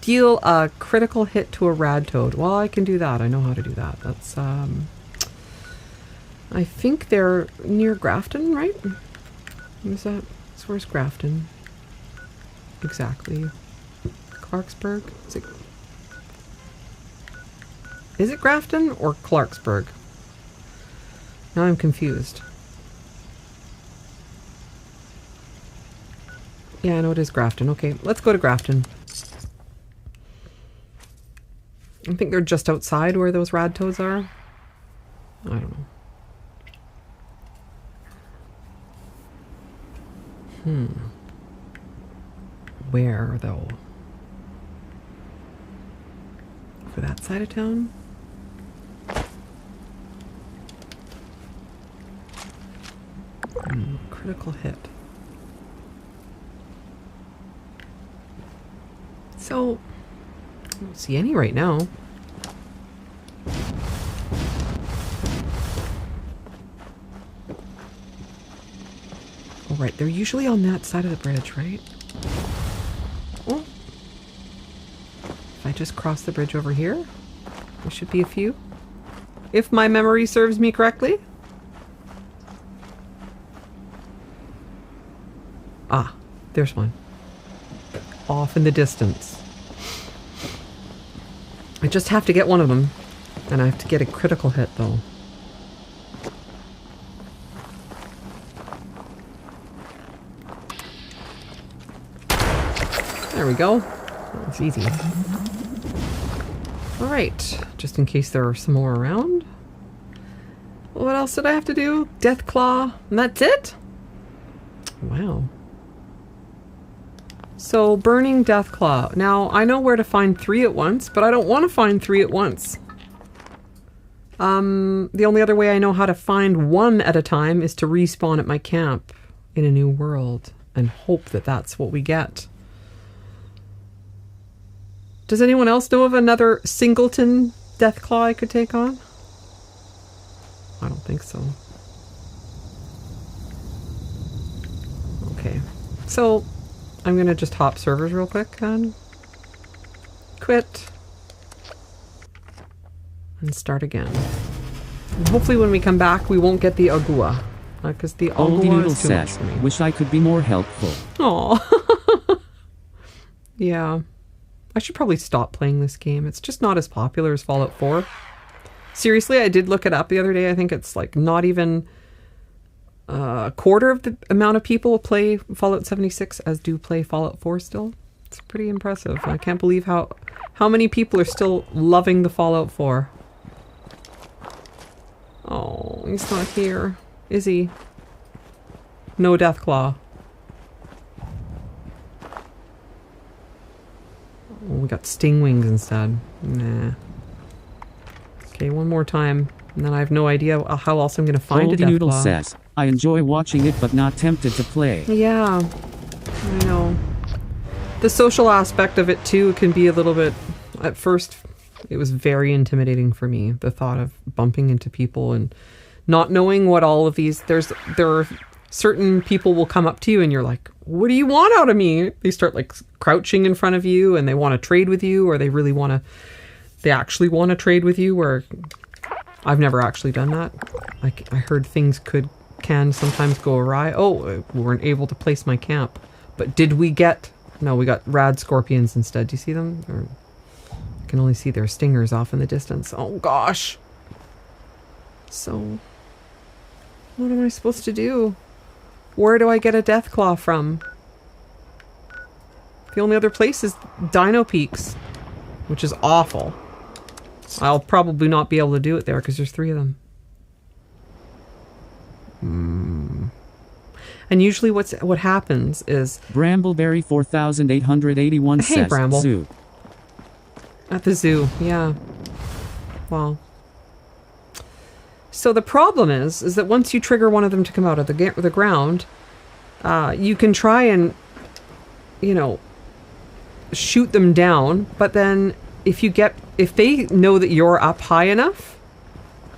Deal a critical hit to a rad toad. Well, I can do that. I know how to do that. That's, I think they're near Grafton, right? Is that? So where's Grafton? Exactly. Clarksburg? Is it Grafton or Clarksburg? Now I'm confused. Yeah, I know it is Grafton. Okay, let's go to Grafton. I think they're just outside where those rad toads are. I don't know. Where, though? For that side of town? Critical hit. So, I don't see any right now. All right, they're usually on that side of the bridge, right? Oh. If I just cross the bridge over here, there should be a few. If my memory serves me correctly. Ah, there's one. Off in the distance. I just have to get one of them. And I have to get a critical hit, though. There we go. That was easy. Alright. Just in case there are some more around. What else did I have to do? Deathclaw. And that's it? Wow. So, burning Deathclaw. Now, I know where to find 3 at once, but I don't want to find 3 at once. The only other way I know how to find 1 at a time is to respawn at my camp in a new world and hope that that's what we get. Does anyone else know of another singleton Deathclaw I could take on? I don't think so. Okay. So, I'm gonna just hop servers real quick then. Quit. And start again. And hopefully when we come back we won't get the Agua. Because the Oldie Agua Noodle is too much says, for me. wish I could be more helpful. Aw. Yeah. I should probably stop playing this game. It's just not as popular as Fallout 4. Seriously, I did look it up the other day. I think it's like not even a quarter of the amount of people play Fallout 76 as do play Fallout 4 still. It's pretty impressive. I can't believe how many people are still loving the Fallout 4. Oh, he's not here, is he? No Deathclaw. Oh, we got sting wings instead. Nah. Okay, one more time, and then I have no idea how else I'm going to find a Oldie Noodle Deathclaw. says, I enjoy watching it but not tempted to play. Yeah, I know. The social aspect of it too can be a little bit... At first, it was very intimidating for me, the thought of bumping into people and not knowing what all of these... There are certain people will come up to you and you're like, what do you want out of me? They start like crouching in front of you and they want to trade with you, or they really want to... They actually want to trade with you, where I've never actually done that. Like, I heard things can sometimes go awry. Oh, we weren't able to place my camp. But did we get... No, we got rad scorpions instead. Do you see them? Or, I can only see their stingers off in the distance. Oh, gosh. So, what am I supposed to do? Where do I get a Deathclaw from? The only other place is Dino Peaks, which is awful. I'll probably not be able to do it there because there's 3 of them. And usually what happens is... Brambleberry 4881 Hey, says, Bramble. Zoo. At the zoo, yeah. Well. So the problem is that once you trigger one of them to come out of the ground, you can try and, you know, shoot them down, but then if they know that you're up high enough,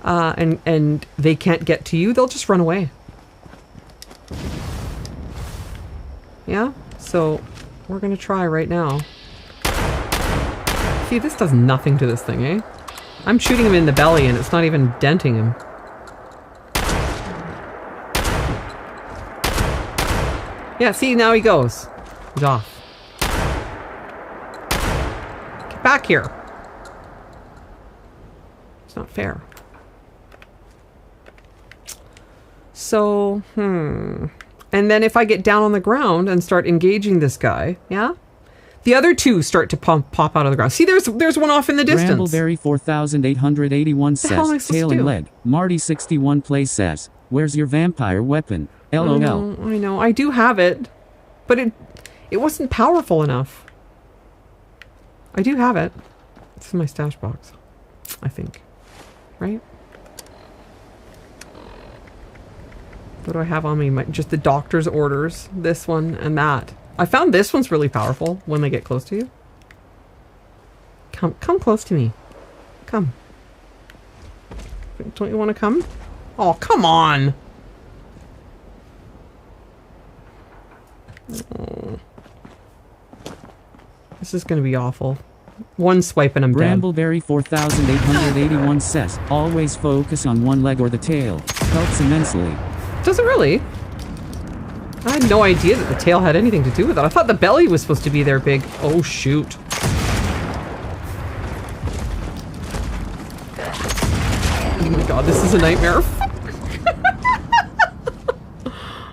and they can't get to you, they'll just run away. Yeah? So, we're gonna try right now. See, this does nothing to this thing, eh? I'm shooting him in the belly and it's not even denting him. Yeah, see, now he goes. He's off. Get back here. It's not fair. So, And then if I get down on the ground and start engaging this guy, yeah? The other 2 start to pop out of the ground. See, there's one off in the distance. Brambleberry 4881 The hell am I says, supposed tail to and do? leg. Marty 61 Play says, where's your vampire weapon? LOL. I know. I do have it. But it wasn't powerful enough. I do have it. It's in my stash box. I think. Right? What do I have on me? Just the doctor's orders. This one and that. I found this one's really powerful when they get close to you. Come close to me. Come. Don't you want to come? Oh, come on! Oh. This is going to be awful. One swipe and I'm dead. Brambleberry 4881 says, always focus on one leg or the tail. Helps immensely. Does it really? I had no idea that the tail had anything to do with it. I thought the belly was supposed to be their big... Oh, shoot. Oh my god, this is a nightmare.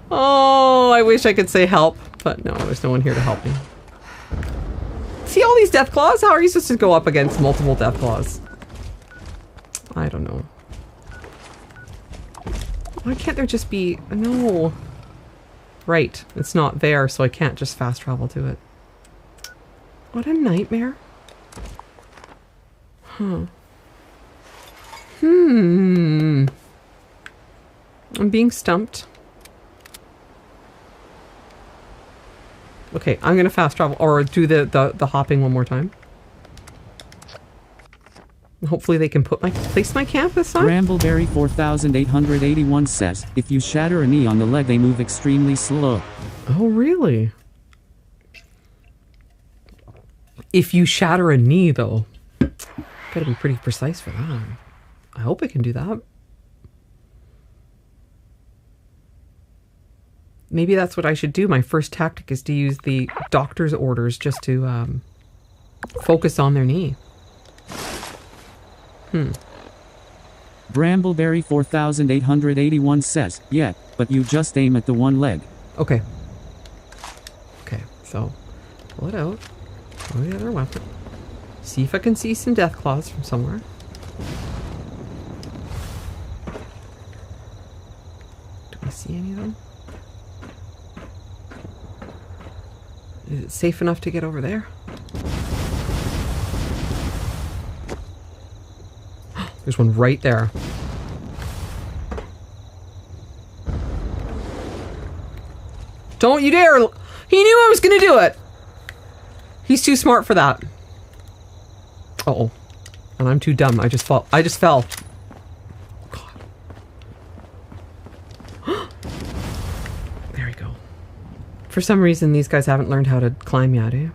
Oh, I wish I could say help. But no, there's no one here to help me. See all these Deathclaws? How are you supposed to go up against multiple Deathclaws? I don't know. Why can't there just be... No. Right. It's not there, so I can't just fast travel to it. What a nightmare. Huh. I'm being stumped. Okay, I'm gonna fast travel or do the hopping one more time. Hopefully they can place my camp this time. Brambleberry 4881 says, if you shatter a knee on the leg, they move extremely slow. Oh, really? If you shatter a knee, though, gotta be pretty precise for that. I hope I can do that. Maybe that's what I should do. My first tactic is to use the doctor's orders just to focus on their knee. Brambleberry 4881 says, yeah, but you just aim at the one leg. Okay. Okay, so pull it out. Pull the other weapon. See if I can see some death claws from somewhere. Do I see any of them? Is it safe enough to get over there? There's one right there. Don't you dare! He knew I was gonna do it! He's too smart for that. Uh-oh. And I'm too dumb. I just fell. God. There we go. For some reason, these guys haven't learned how to climb yet, eh?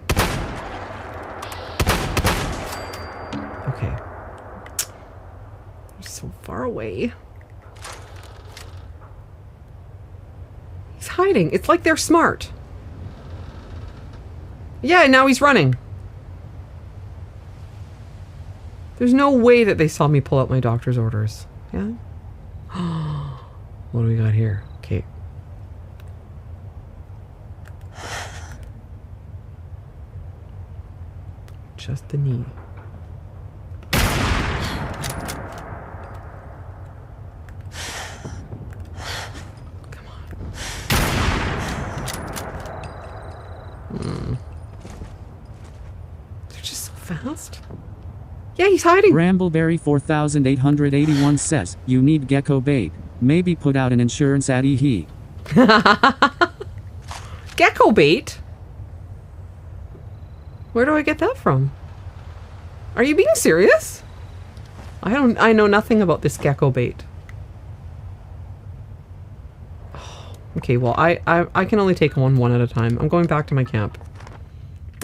Okay. They're so far away. He's hiding. It's like they're smart. Yeah, and now he's running. There's no way that they saw me pull out my doctor's orders. Yeah? What do we got here? Cait. Just the knee. Come on. They're just so fast. Yeah, he's hiding. Brambleberry 4881 says, you need gecko bait. Maybe put out an insurance ad he. Gecko bait? Where do I get that from? Are you being serious? I know nothing about this gecko bait. Okay, well, I can only take one at a time. I'm going back to my camp.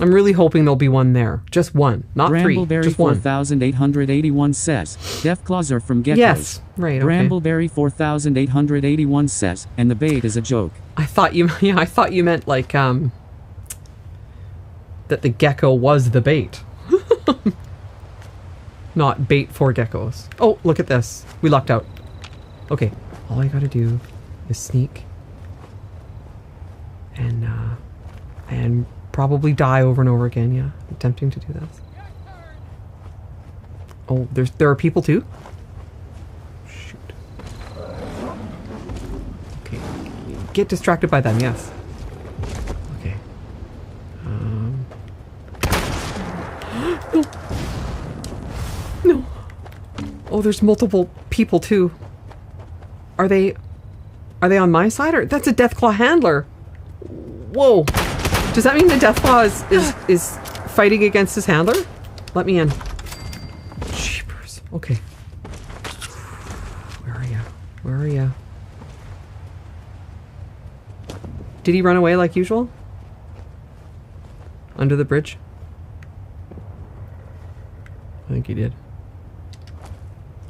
I'm really hoping there'll be one there. Just one, not three. Brambleberry just one. 4881 says, death claws are from geckos. Yes, right. Okay. Brambleberry 4881 says, and the bait is a joke. I thought you meant like that the gecko was the bait. Not bait for geckos. Oh, look at this. We lucked out. Okay, all I gotta do is sneak and probably die over and over again. Yeah, I'm attempting to do this. Oh, there are people too? Shoot. Okay, get distracted by them. Yes. Okay. No. No. Oh, there's multiple people too. Are they on my side, or that's a Deathclaw handler? Whoa. Does that mean the Deathclaw is fighting against his handler? Let me in. Jeepers. Okay. Where are you? Where are you? Did he run away like usual? Under the bridge? I think he did.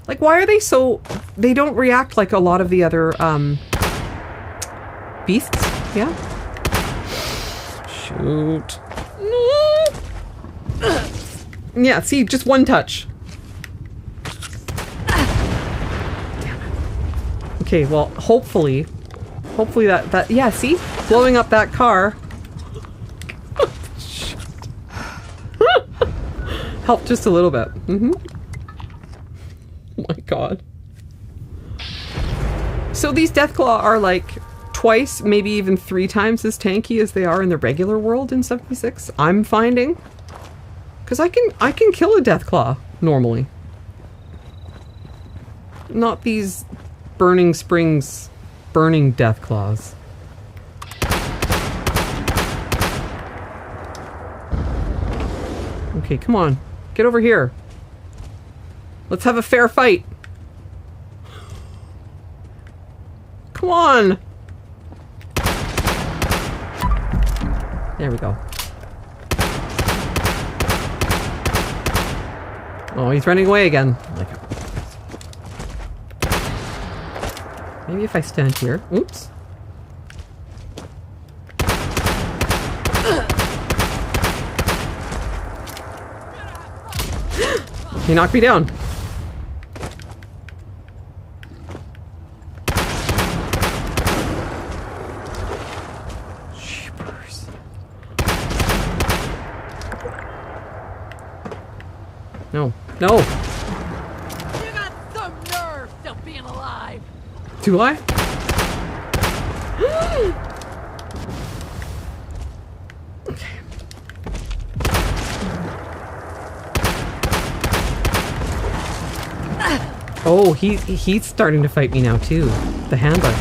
Like, why are they so... They don't react like a lot of the other, beasts? Yeah? Shoot. No! Yeah, see, just one touch. Damn it. Okay, well, hopefully that... Yeah, see? Blowing up that car... helped just a little bit. Mm-hmm. Oh my god. So these Deathclaw are like twice, maybe even 3 times as tanky as they are in the regular world in 76. I'm finding. Because I can kill a Deathclaw normally. Not these Burning Springs burning Deathclaws. Okay, come on. Get over here. Let's have a fair fight. Come on. There we go. Oh, he's running away again. Maybe if I stand here. Oops. He knocked me down. Jeepers. No. No. You got some nerve still being alive. Do I? Okay. Oh, he's starting to fight me now too. The handler.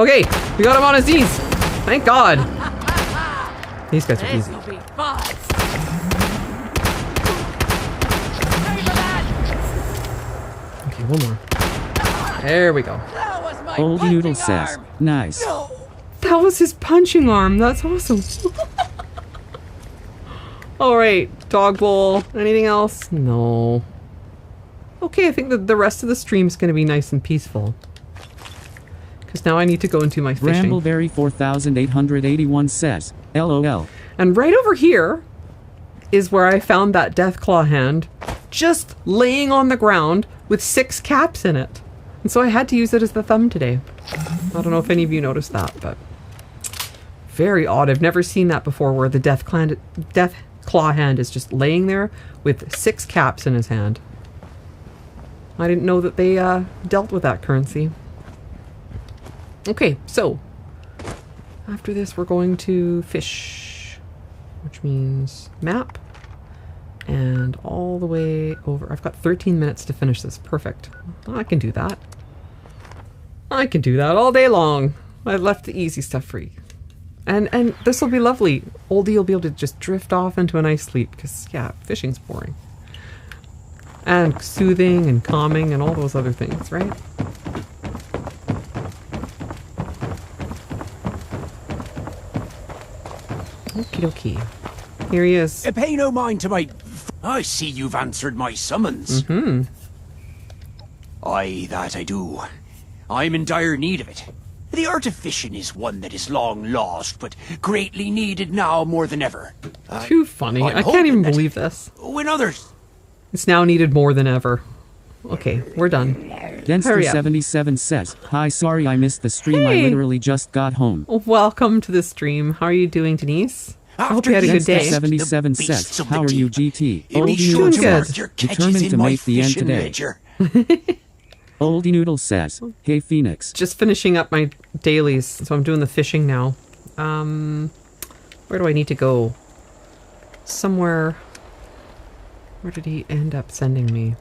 Okay, we got him on his knees. Thank God. These guys are This easy. will be fun. Okay, one more. There we go. That was my Old punching Noodle says, arm. nice. No. That was his punching arm. That's awesome. All right, dog bowl. Anything else? No. Okay, I think that the rest of the stream is going to be nice and peaceful. Because now I need to go and do my fishing. Brambleberry 4881 says, LOL. And right over here is where I found that Deathclaw hand just laying on the ground with 6 caps in it. And so I had to use it as the thumb today. I don't know if any of you noticed that, but very odd. I've never seen that before where the Deathclaw hand is just laying there with 6 caps in his hand. I didn't know that they dealt with that currency. Okay, so after this we're going to fish, which means map and all the way over. I've got 13 minutes to finish this. Perfect. I can do that. I can do that all day long. I left the easy stuff free. And this will be lovely. Oldie will be able to just drift off into a nice sleep because, yeah, fishing's boring. And soothing and calming and all those other things, right? Okie dokie. Here he is. Pay no mind to my... I see you've answered my summons. Mm-hmm. Aye, that I do. I'm in dire need of it. The art of fishing is one that is long lost, but greatly needed now more than ever. Too funny. I'm I can't even hoping that believe this. When others... It's now needed more than ever. Okay, we're done. Hurry up. Denster77 says, hi, sorry I missed the stream. I Hey. literally just got home. Welcome to the stream. How are you doing, Denise? I hope After you had a good the day. best- 77 the says, beasts of the how are you, deep. GT? Be Oldie sure Noodle Doing to good. mark your determined catches in to my make the end fishing today. ledger. Oldie Noodle says, hey, Phoenix. Just finishing up my dailies, so I'm doing the fishing now. Where do I need to go? Somewhere. Where did he end up sending me?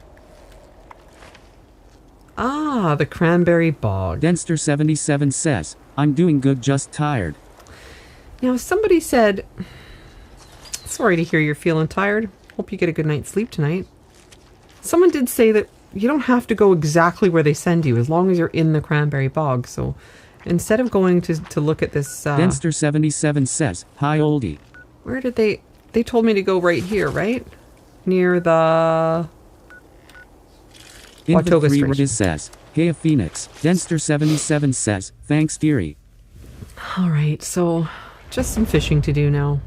Ah, the Cranberry Bog. Denster77 says, I'm doing good, just tired. Now, somebody said, sorry to hear you're feeling tired. Hope you get a good night's sleep tonight. Someone did say that you don't have to go exactly where they send you as long as you're in the Cranberry Bog. So instead of going to look at this... Denster77 says, hi, Oldie. where did they told me to go right here, right? Near the... Watoga Inva3 Strait. Rediz says, hey, Phoenix. Denster77 says, thanks, dearie. All right, so just some fishing to do now.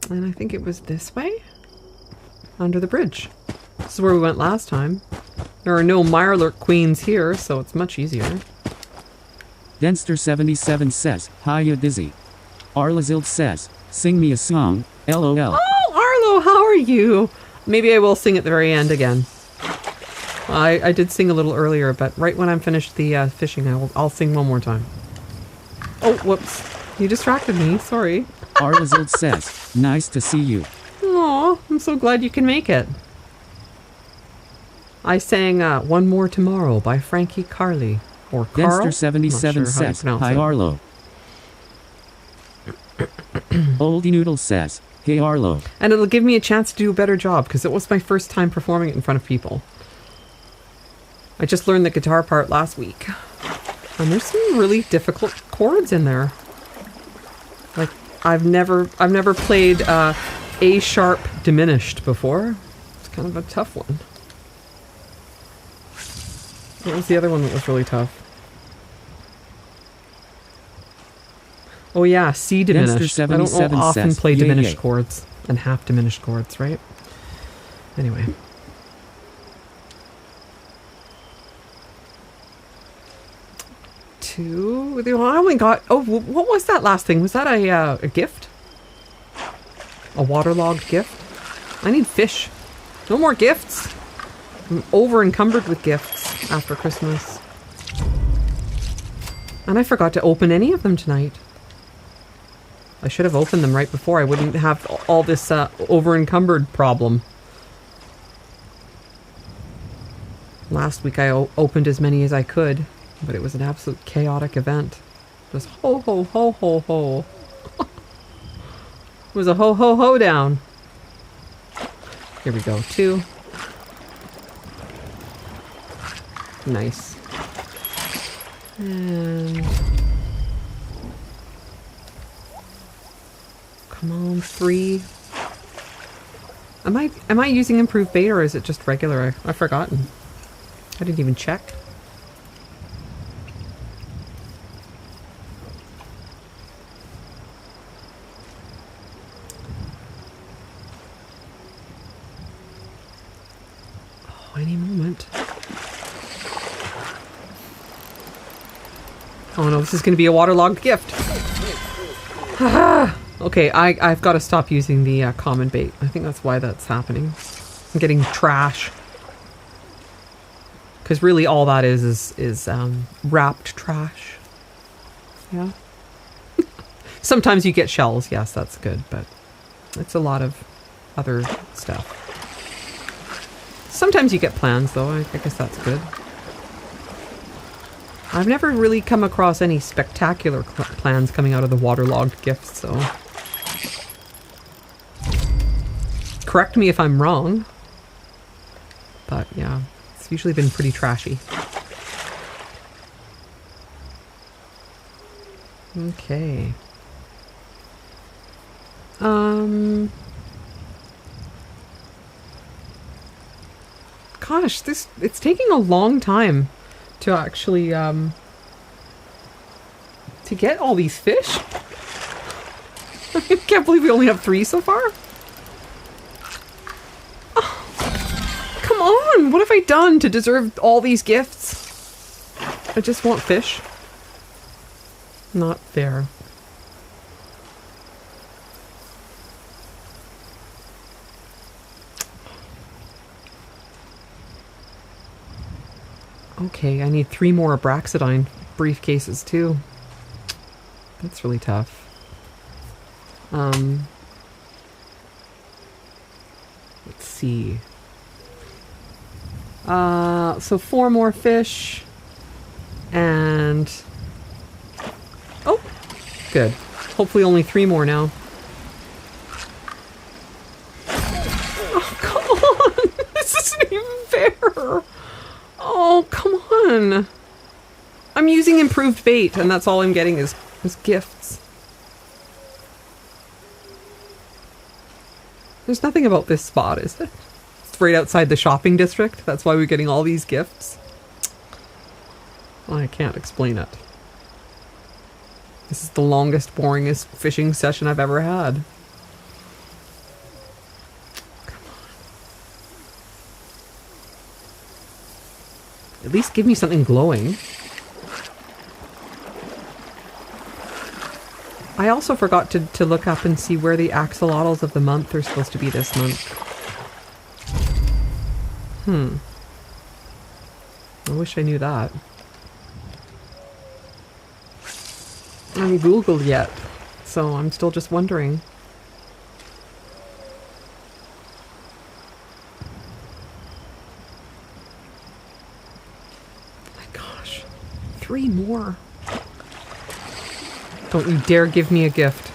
And I think it was this way? Under the bridge. This is where we went last time. There are no Mirelurk queens here, so it's much easier. Denster77 says, hiya, Dizzy. Arlazild says, sing me a song, LOL. Oh, Arlo, how are you? Maybe I will sing at the very end again. I did sing a little earlier, but right when I'm finished the fishing, I'll sing one more time. Oh, whoops. You distracted me. Sorry. Arlazil says, nice to see you. Aw, I'm so glad you can make it. I sang One More Tomorrow by Frankie Carly. Or Carl? Denster77 says, hi Arlo. Oldie Noodle says, hey Arlo. And it'll give me a chance to do a better job, because it was my first time performing it in front of people. I just learned the guitar part last week. And there's some really difficult chords in there. Like, I've never played A sharp diminished before. It's kind of a tough one. What was the other one that was really tough? Oh yeah, C diminished. I don't often play diminished chords and half diminished chords, right? Anyway. Two. I only got. Oh, what was that last thing? Was that a gift? A waterlogged gift? I need fish. No more gifts. I'm over encumbered with gifts after Christmas. And I forgot to open any of them tonight. I should have opened them right before. I wouldn't have all this over encumbered problem. Last week I opened as many as I could, but it was an absolute chaotic event. Just ho ho ho ho ho. It was a ho ho ho down. Here we go. 2. Nice. And come on, 3. Am I using improved bait or is it just regular? I've forgotten. I didn't even check. Oh, any moment. Oh no, this is going to be a waterlogged gift. Okay, I've got to stop using the common bait. I think that's why that's happening. I'm getting trash. Because really all that is wrapped trash. Yeah. Sometimes you get shells. Yes, that's good. But it's a lot of other stuff. Sometimes you get plans, though. I guess that's good. I've never really come across any spectacular plans coming out of the waterlogged gifts, so... Correct me if I'm wrong. But, yeah. It's usually been pretty trashy. Okay. Gosh, it's taking a long time to actually, to get all these fish. I can't believe we only have 3 so far. Oh, come on, what have I done to deserve all these gifts? I just want fish. Not fair. Okay, I need 3 more Abraxidine briefcases too. That's really tough. Let's see. So 4 more fish. And... Oh! Good. Hopefully only 3 more now. Oh, come on! This isn't even fair! Oh, come on. I'm using improved bait, and that's all I'm getting is gifts. There's nothing about this spot, is it? It's right outside the shopping district. That's why we're getting all these gifts. I can't explain it. This is the longest, boringest fishing session I've ever had. At least give me something glowing. I also forgot to look up and see where the axolotls of the month are supposed to be this month. I wish I knew that. I haven't Googled yet, so I'm still just wondering. My gosh. 3 more. Don't you dare give me a gift.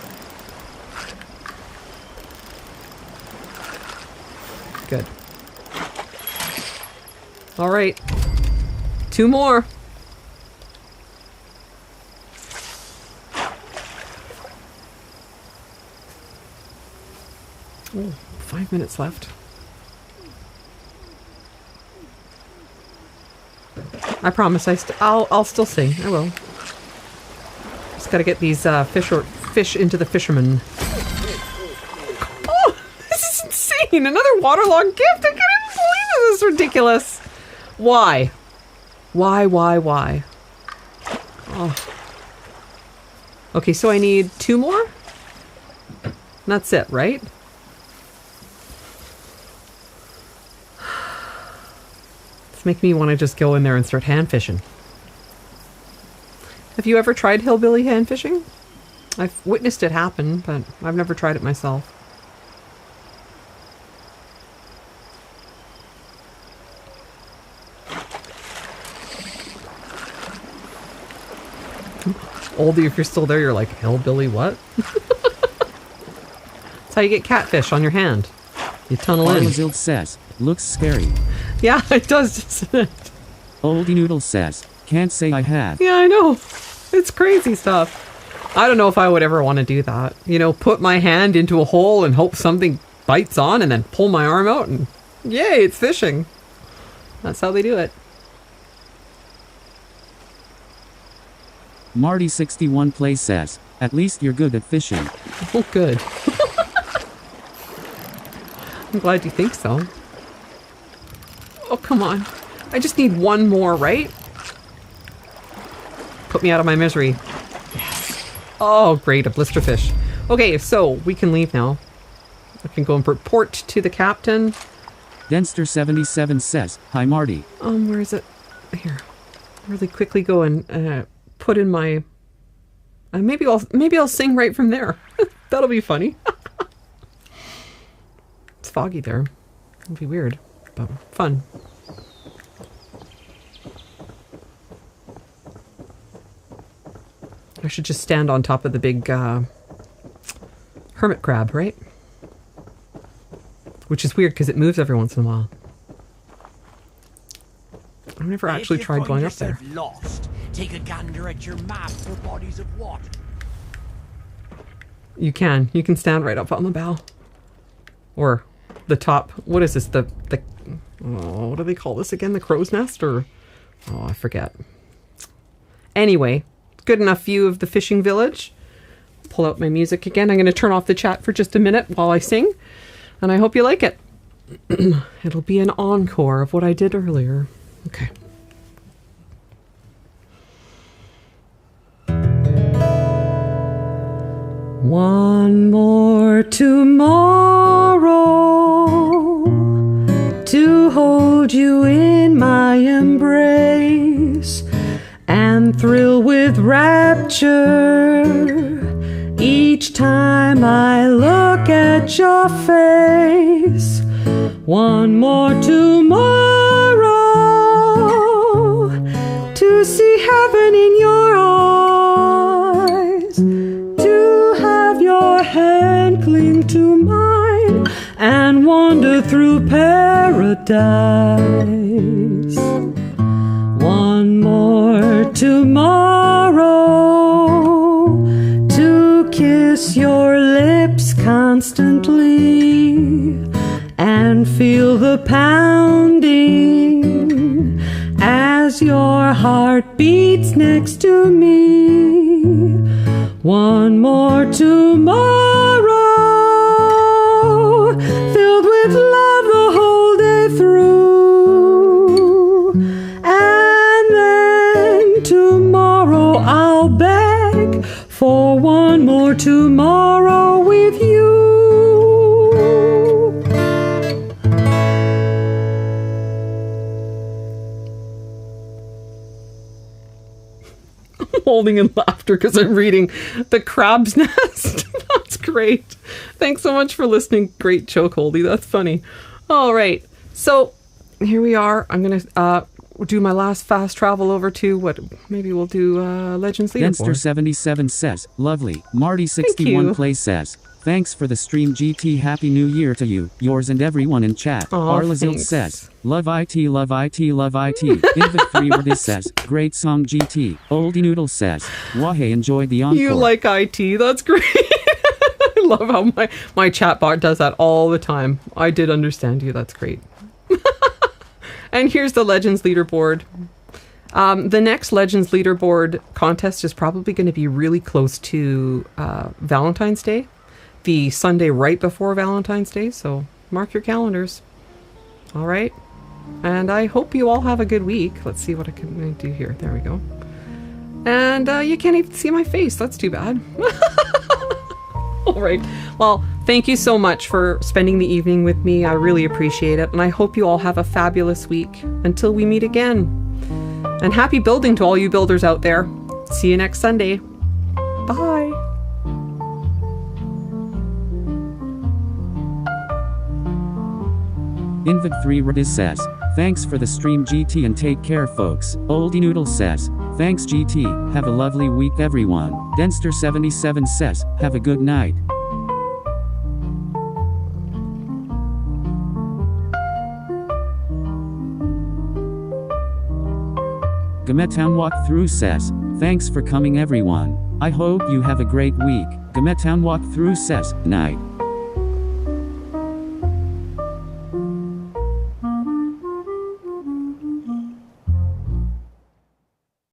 Good. All right. 2 more. Oh, 5 minutes left. I promise I'll still sing. I will. Just gotta get these fish into the fisherman. Oh, this is insane! Another waterlogged gift! I can't even believe it! This is ridiculous. Why? Why? Oh. Okay, so I need 2 more? That's it, right? It's making me want to just go in there and start hand fishing. Have you ever tried hillbilly hand fishing? I've witnessed it happen, but I've never tried it myself. Oldie, if you're still there, you're like, hillbilly what? That's how you get catfish on your hand. You tunnel in. Armazil says, looks scary. Yeah, it does, doesn't it? Oldie Noodle says, can't say I have. Yeah, I know. It's crazy stuff. I don't know if I would ever want to do that. You know, put my hand into a hole and hope something bites on and then pull my arm out and yay, it's fishing. That's how they do it. Marty61 Play says, at least you're good at fishing. Oh, good. I'm glad you think so. Oh, come on. I just need 1 more, right? Put me out of my misery. Yes. Oh, great, a blisterfish. Okay, so we can leave now. I can go and report to the captain. Denster77 says, hi Marty. Where is it? Here. Really quickly go and put in my... maybe I'll sing right from there. That'll be funny. It's foggy there. It'll be weird, but fun. I should just stand on top of the big hermit crab, right? Which is weird because it moves every once in a while. I've never actually tried going up there. Lost, take a gander at your map for bodies of water. You can stand right up on the bow. Or the top. What is this? The oh, what do they call this again? The crow's nest? Or oh, I forget. Anyway, good enough view of the fishing village. Pull out my music again. I'm going to turn off the chat for just a minute while I sing. And I hope you like it. It'll be an encore of what I did earlier. Okay. One more tomorrow to hold you in my embrace and thrill with rapture each time I look at your face. One more tomorrow to see heaven in your eyes, to have your hand cling to mine and wander through paradise. One more tomorrow to kiss your lips constantly and feel the pounding as your heart beats next to me. One more tomorrow filled with love the whole day through, and then tomorrow I'll beg for one more tomorrow with you. holding in laughter because I'm reading The Crab's Nest. That's great. Thanks so much for listening. Great chokeholdy. That's funny. All right. So here we are. I'm going to do my last fast travel over to what? Maybe we'll do Legends Leaderboard. Denster77 says, lovely. Marty61 Play says, thanks for the stream GT. Happy New Year to you, yours and everyone in chat. Arlazil says, love IT, love IT, love IT. Invit3 Redis says, great song GT. Oldie Noodle says, Wahe enjoyed the encore. You like IT, that's great. I love how my chat bot does that all the time. I did understand you, that's great. And here's the Legends Leaderboard. The next Legends Leaderboard contest is probably going to be really close to Valentine's Day. The Sunday right before Valentine's Day, so mark your calendars. All right. And I hope you all have a good week. Let's see what I can do here. There we go. And you can't even see my face. That's too bad. All right. Well, thank you so much for spending the evening with me. I really appreciate it. And I hope you all have a fabulous week. Until we meet again. And happy building to all you builders out there. See you next Sunday. Bye. Invit3 Redis says, thanks for the stream GT and take care folks. Oldie Noodle says, thanks GT, have a lovely week everyone. Denster77 says, have a good night. Gametown Walk-thru says, thanks for coming everyone. I hope you have a great week. Gametown Walk-thru says, night.